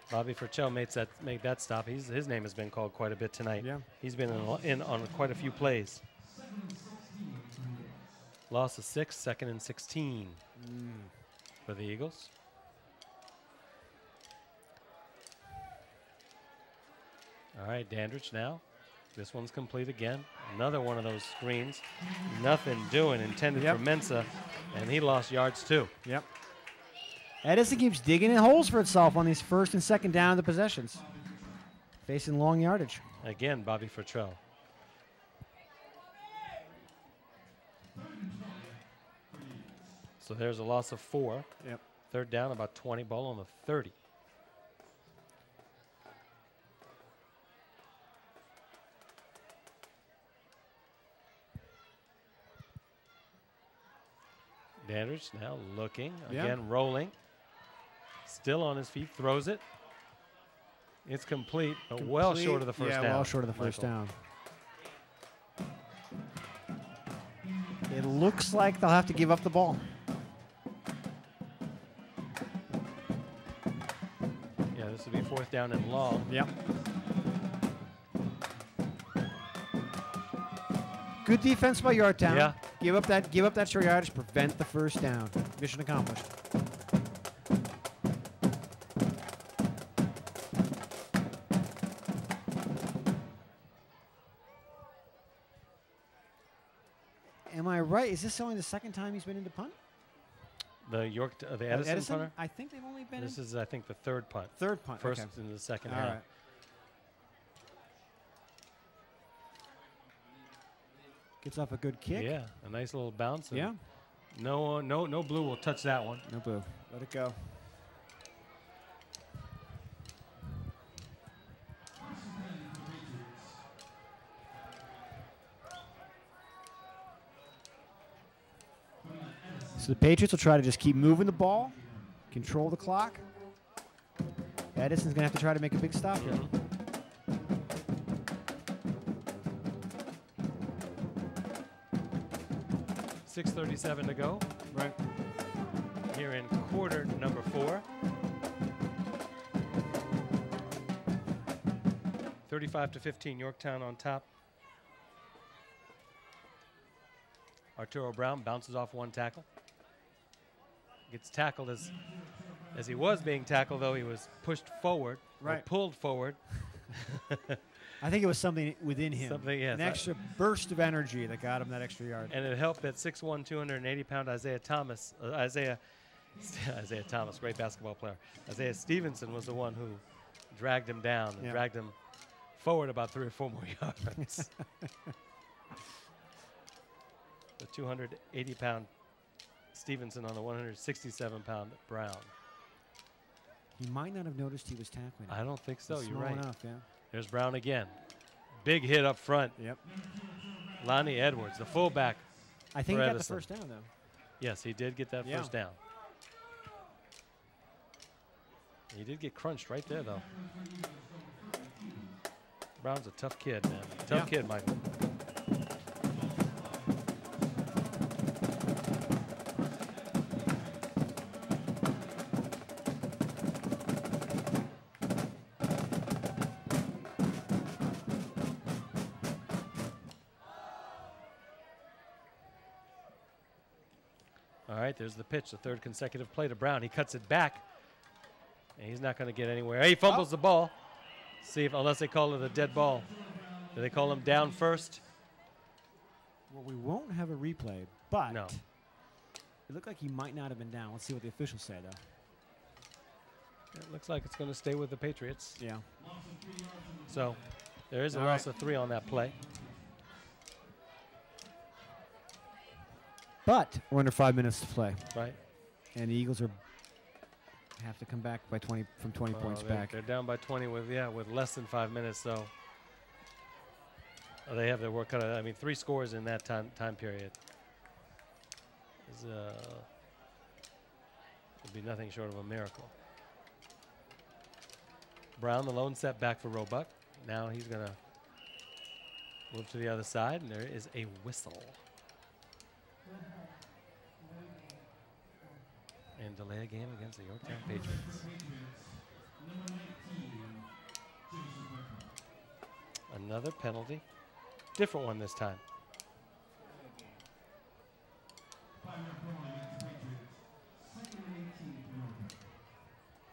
Bobby Furchell made that stop. His name has been called quite a bit tonight. Yeah. He's been in on quite a few plays. Loss of 6, 2nd and 16 for the Eagles. All right, Dandridge now. This one's complete again. Another one of those screens. Nothing doing, intended for Mensah, and he lost yards too. Yep. Edison keeps digging in holes for itself on these 1st and 2nd down of the possessions. Facing long yardage. Again, Bobby Furtrell. So there's a loss of 4. Yep. 3rd down, about 20, ball on the 30. Dandridge now looking, again rolling. Still on his feet, throws it. It's complete, but well short of the first down. Yeah, well short of the first down. It looks like they'll have to give up the ball. Yeah, this will be 4th down and long. Yep. Good defense by Yorktown. Yeah. Give up that short yardage, prevent the first down. Mission accomplished. Am I right? Is this only the 2nd time he's been into punt? The Edison punter? I think they've only been This is, I think, the 3rd punt. 3rd punt. First okay. in the 2nd All half. right. Gets off a good kick. Yeah, a nice little bounce. Yeah. No blue will touch that one. No blue. Let it go. So the Patriots will try to just keep moving the ball, control the clock. Edison's going to have to try to make a big stop here. 6:37 to go. Right. Here in quarter number 4. 35-15, Yorktown on top. Arturo Brown bounces off one tackle. Gets tackled as he was being tackled, though he was pushed forward, or pulled forward. I think it was something within him. Something, yes. An extra burst of energy that got him that extra yard. And it helped that 6'1", 280-pound Isaiah Thomas, great basketball player. Isaiah Stevenson was the one who dragged him down and dragged him forward about 3 or 4 more yards. The 280-pound Stevenson on the 167-pound Brown. He might not have noticed he was tackling. I don't think so. He's You're small right. enough, yeah. There's Brown again. Big hit up front. Yep. Lonnie Edwards, the fullback. I think for he got Edison. the first down, though. Yes, he did get that Yeah. first down. He did get crunched right there, though. Brown's a tough kid, man. Tough kid, Michael. All right, there's the pitch, the third consecutive play to Brown. He cuts it back, and he's not going to get anywhere. He fumbles the ball. See if, unless they call it a dead ball. Do they call him down first? Well, we won't have a replay, but No. it looked like he might not have been down. Let's see what the officials say, though. It looks like it's going to stay with the Patriots. Yeah. So there is a All loss right. of 3 on that play. But we're under 5 minutes to play, Right. and the Eagles have to come back by 20 from 20 points back. They're down by 20 with less than 5 minutes. So they have their work cut out. I mean, 3 scores in that time period. Would be nothing short of a miracle. Brown, the lone setback for Roebuck. Now he's going to move to the other side, and there is a whistle. And delay a game against the Yorktown Patriots. Another penalty. Different one this time.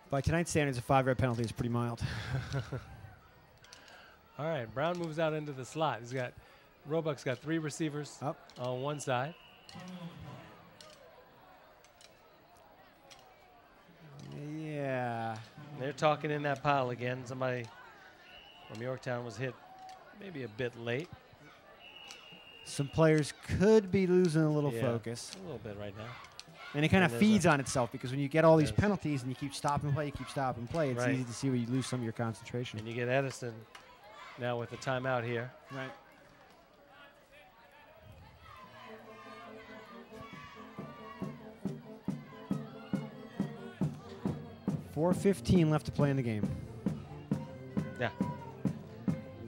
By tonight's standards, a 5-yard penalty is pretty mild. All right, Brown moves out into the slot. Roebuck's got 3 receivers on one side. Yeah. They're talking in that pile again. Somebody from Yorktown was hit maybe a bit late. Some players could be losing a little Yeah, focus. A little bit right now. And it kind of there's feeds on itself because when you get all these Yes. penalties and you keep stopping play, it's Right. easy to see where you lose some of your concentration. And you get Edison now with the timeout here. Right. .4:15 left to play in the game. Yeah.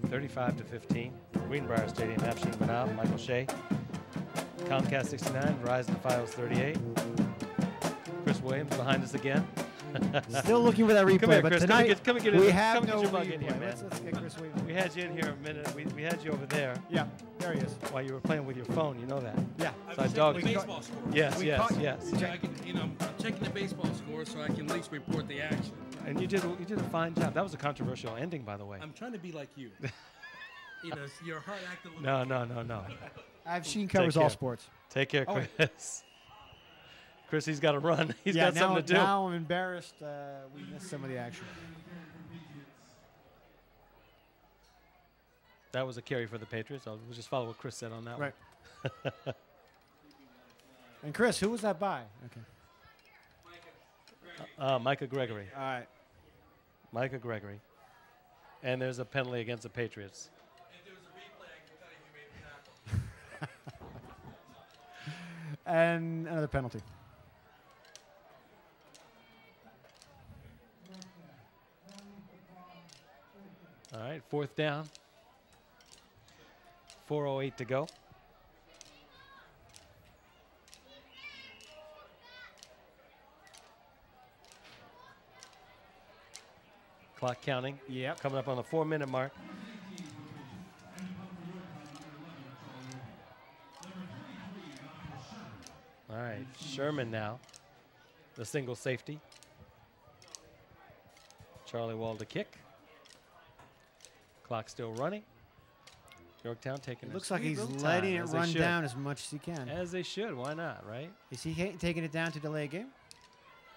35-15. Greenbrier Stadium, Afshin Manab, Michael Shea. Comcast 69, Verizon Fios 38. Chris Williams behind us again. Still looking for that replay, Come here, but Chris. tonight Come and get we in. have Come no get your bug in here, replay. man. Let's get Chris Williams. We had you in here a minute. We had you over there Yeah, there he is. while you were playing with your phone. You know that. Yeah. So I dogged the you. baseball score. Yes, We yes, caught- yes. So I can, I'm checking the baseball score so I can at least report the action. And you did a fine job. That was a controversial ending, by the way. I'm trying to be like you. Your heart acted a No, little. no, no, no. I've seen covers care. all sports. Take care, Oh. Chris. Chris, he's got to run. He's yeah, got something to do. Now I'm embarrassed. We missed some of the action. That was a carry for the Patriots. We'll just follow what Chris said on that Right. And Chris, who was that by? Okay. one. Micah Gregory. All right. Micah Gregory. And there's a penalty against the Patriots. If there was a replay, I can tell you who made the tackle. And another penalty. All right, 4th down. 4:08 to go. Clock counting. Yep. Coming up on the 4-minute mark. All right, Sherman now, the single safety. Charlie Wall to kick. Clock still running. Yorktown taking It their looks like sweet he's little letting time, it as they run should. down as much as he can. As they should. Why not, right? Is he taking it down to delay a game?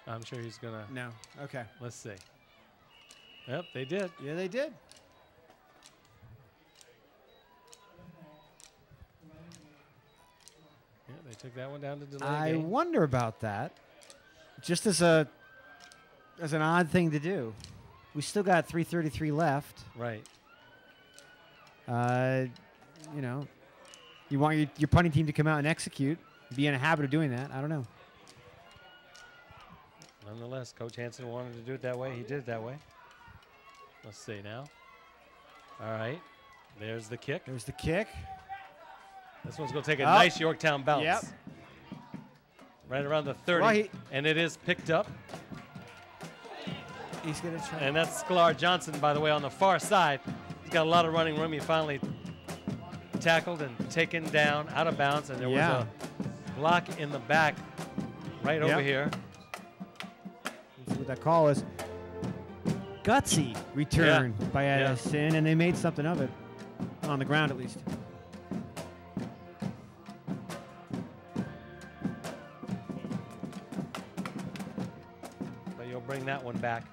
I'm sure he's going to. No. Okay. Let's see. Yep, they did. Yeah, they did. Yeah, they took that one down to delay I game. wonder about that. Just as a That's an odd thing to do. We still got 3:33 left. Right. You know, you want your punting team to come out and execute, be in a habit of doing that. I don't know. Nonetheless, Coach Hansen wanted to do it that way. He did it that way. Let's see now. All right. There's the kick. There's the kick. This one's going to take a nice Yorktown bounce. Yep. Right around the 30. Well, and it is picked up. He's going to try. And that's Sklar Johnson, by the way, on the far side. He's got a lot of running room. He finally tackled and taken down out of bounds. And there was a block in the back right over here. Let's see what that call is. Gutsy return by Edison, and they made something of it. On the ground, at least. But you'll bring that one back.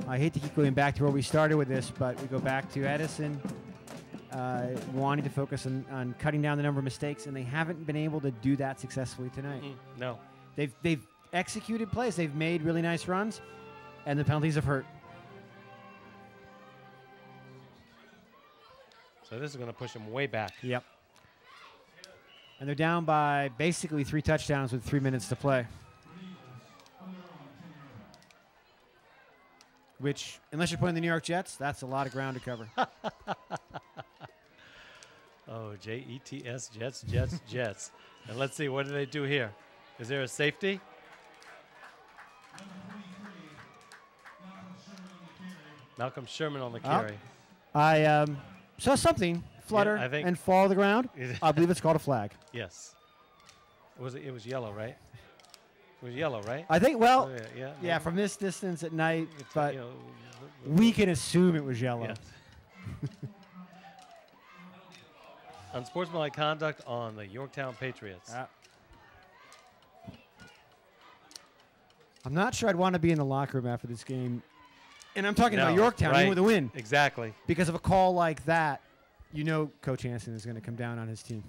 I hate to keep going back to where we started with this, but we go back to Edison wanting to focus on cutting down the number of mistakes, and they haven't been able to do that successfully tonight. No. They've executed plays. They've made really nice runs, and the penalties have hurt. So this is going to push them way back. Yep. And they're down by basically 3 touchdowns with 3 minutes to play. Which, unless you're playing the New York Jets, that's a lot of ground to cover. Oh, Jets, Jets, Jets, Jets. And let's see, what do they do here? Is there a safety? Malcolm Sherman on the carry. I saw something flutter and fall to the ground. I believe it's called a flag. Yes. It was yellow, right? It was yellow, right? I think, well, yeah, from this distance at night, but you know, we can assume it was yellow. Yes. Unsportsmanlike conduct on the Yorktown Patriots. I'm not sure I'd want to be in the locker room after this game. And I'm talking about Yorktown, even with a win. Exactly. Because of a call like that, you know Coach Hansen is going to come down on his team.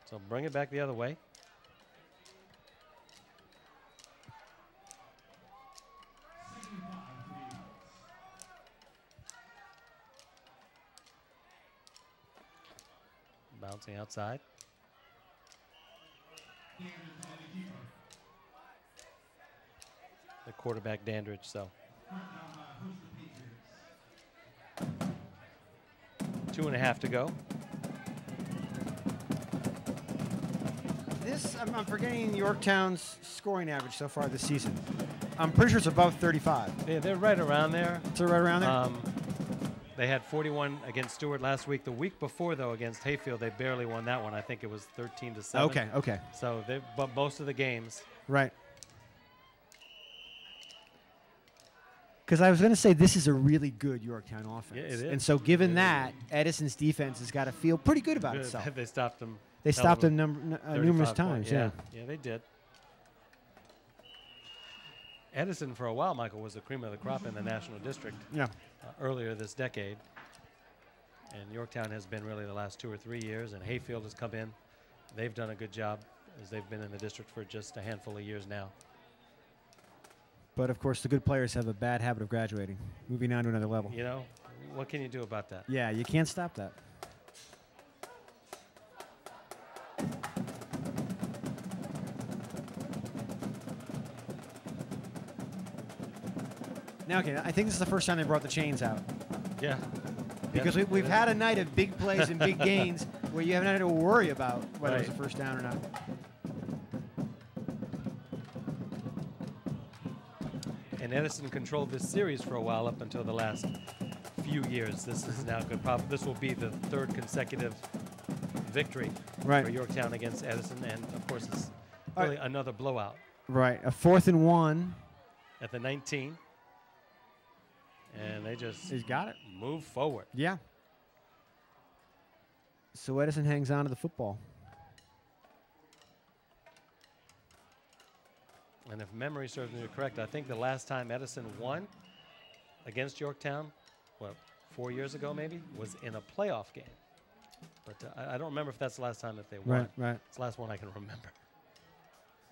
So bring it back the other way. Bouncing outside. The quarterback Dandridge, so. 2.5 to go. I'm forgetting Yorktown's scoring average so far this season. I'm pretty sure it's above 35. Yeah, they're right around there. So right around there? They had 41 against Stewart last week. The week before, though, against Hayfield, they barely won that one. I think it was 13-7. Okay. So but most of the games. Right. Because I was going to say this is a really good Yorktown offense. Yeah, it is. And so given that, Edison's defense has got to feel pretty good about itself. They stopped them. They stopped him numerous times, yeah, they did. Edison, for a while, Michael, was the cream of the crop in the National District earlier this decade. And Yorktown has been really the last 2 or 3 years, and Hayfield has come in. They've done a good job as they've been in the district for just a handful of years now. But, of course, the good players have a bad habit of graduating, moving on to another level. You know, what can you do about that? Yeah, you can't stop that. Now, okay, I think this is the first time they brought the chains out. Yeah. Because we've had a night of big plays and big gains where you haven't had to worry about whether it was a first down or not. And Edison controlled this series for a while up until the last few years. This is now good. This will be the 3rd consecutive victory for Yorktown against Edison, and of course it's really another blowout. Right, a 4th and 1 at the 19. And they just He's got it. Move forward. Yeah. So Edison hangs on to the football. And if memory serves me correct, I think the last time Edison won against Yorktown, what, 4 years ago maybe, was in a playoff game. But I don't remember if that's the last time that they won. Right. It's the last one I can remember.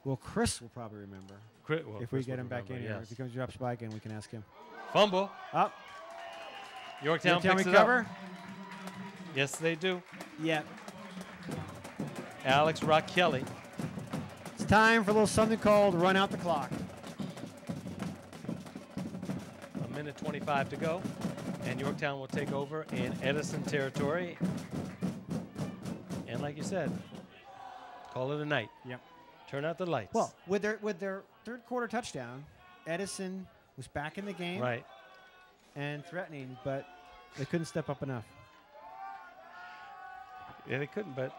Well, Chris will probably remember. If we get him back in here. If he comes drops by again, we can ask him. Fumble. Up. Yorktown picks it recover. up. Yes, they do. Yeah. Alex Kelly. It's time for a little something called run out the clock. 1:25 to go. And Yorktown will take over in Edison territory. And like you said, call it a night. Yep. Turn out the lights. Well, with their third quarter touchdown, Edison was back in the game. Right. And threatening, but they couldn't step up enough. Yeah, they couldn't, but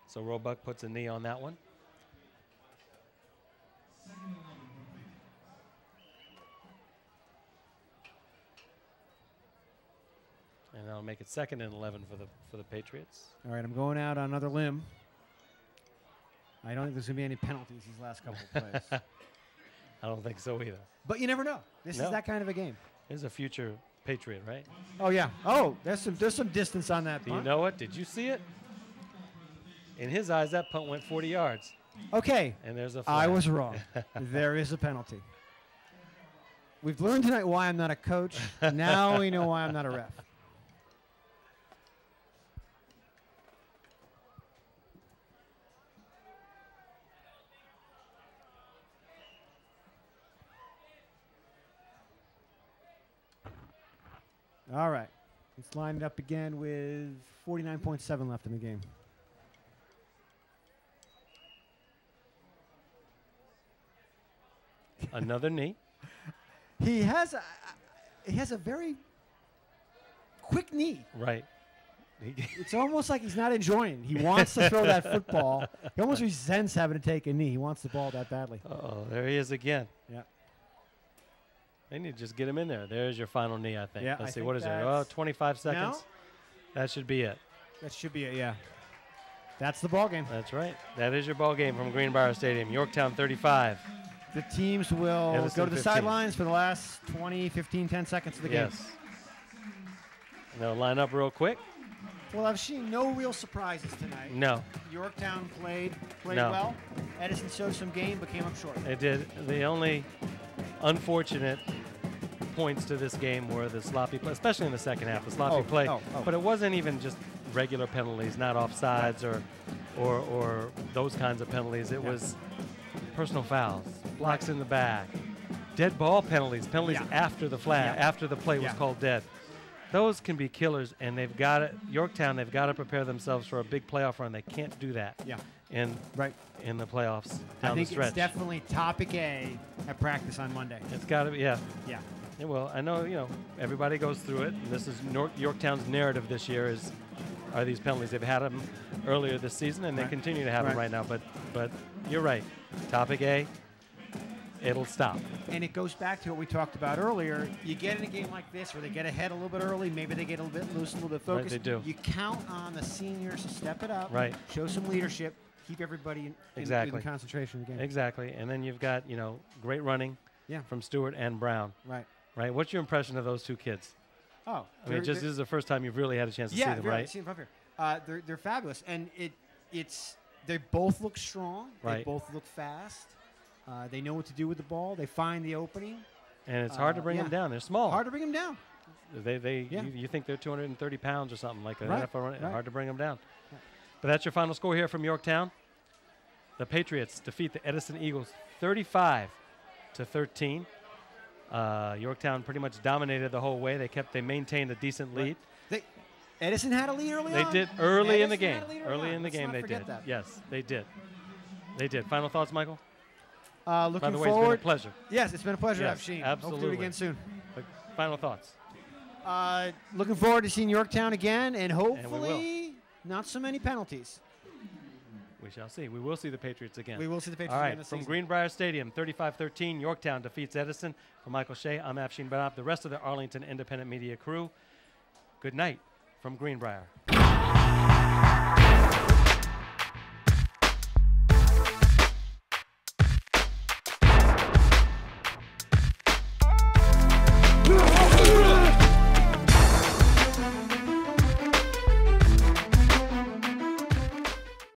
so Roebuck puts a knee on that one. And that'll make it 2nd and 11 for the Patriots. All right, I'm going out on another limb. I don't think there's going to be any penalties these last couple of plays. I don't think so either. But you never know. This No. is that kind of a game. There's a future Patriot, right? Oh, yeah. Oh, there's some distance on that Do punt. you know what? Did you see it? In his eyes, that punt went 40 yards. Okay. And there's a I flag. was wrong. There is a penalty. We've learned tonight why I'm not a coach. Now we know why I'm not a ref. All right. Let's line it up again with 49.7 left in the game. Another knee. He has a very quick knee. Right. It's almost like he's not enjoying. He wants to throw that football. He almost resents having to take a knee. He wants the ball that badly. Oh, there he is again. Yeah. They need to just get him in there. There's your final knee, I think. Yeah, Let's I see, think what is it? Oh, that's 25 seconds. No? That should be it. That should be it, yeah. That's the ball game. That's right. That is your ball game from Greenbrier Stadium. Yorktown 35. The teams will Edison go to the 15. sidelines for the last 20, 15, 10 seconds of the game. Yes. And they'll line up real quick. Well, I've seen no real surprises tonight. No. Yorktown played No. well. Edison showed some game, but came up short. It did. The only unfortunate points to this game were the sloppy play, especially in the second half, the sloppy play. But it wasn't even just regular penalties, not offsides or those kinds of penalties. It was personal fouls, blocks in the back, dead ball penalties after the flag, after the play was called dead. Those can be killers, and they've got to, Yorktown, they've got to prepare themselves for a big playoff run. They can't do that in the playoffs down the stretch. I think it's definitely topic A at practice on Monday. It's got to be, yeah. Yeah. Yeah, well, I know, everybody goes through it. And this is Yorktown's narrative this year are these penalties. They've had them earlier this season, and they continue to have them right now. But you're right. Topic A, it'll stop. And it goes back to what we talked about earlier. You get in a game like this where they get ahead a little bit early, maybe they get a little bit loose, a little bit focused. Right, they do. You count on the seniors to step it up, show some leadership, keep everybody in concentration in the game. Exactly. And then you've got, great running from Stewart and Brown. Right. What's your impression of those two kids? Oh, I mean, this is the first time you've really had a chance to see them, right? Yeah, see them up here. They're fabulous, and they both look strong. Right. They both look fast. They know what to do with the ball. They find the opening. And it's hard to bring them down. They're small. Hard to bring them down. You think they're 230 pounds or something like that. Right. Hard to bring them down. Right. But that's your final score here from Yorktown. The Patriots defeat the Edison Eagles 35-13. Yorktown pretty much dominated the whole way. They maintained a decent lead. Edison had a lead early on. They did early in the game. They did. That. Yes, they did. They did. Final thoughts, Michael? Looking By the way, forward. It's been a pleasure. Yes, it's been a pleasure. Yes, I've seen. absolutely. Hope to do it again soon. Final thoughts? Looking forward to seeing Yorktown again, and hopefully we will. not so many penalties. We We shall see. We will see the Patriots again. We will see the Patriots All right, again this from season. Greenbrier Stadium, 35-13, Yorktown defeats Edison. For Michael Shea, I'm Afshin Barab, the rest of the Arlington Independent Media crew. Good night from Greenbrier.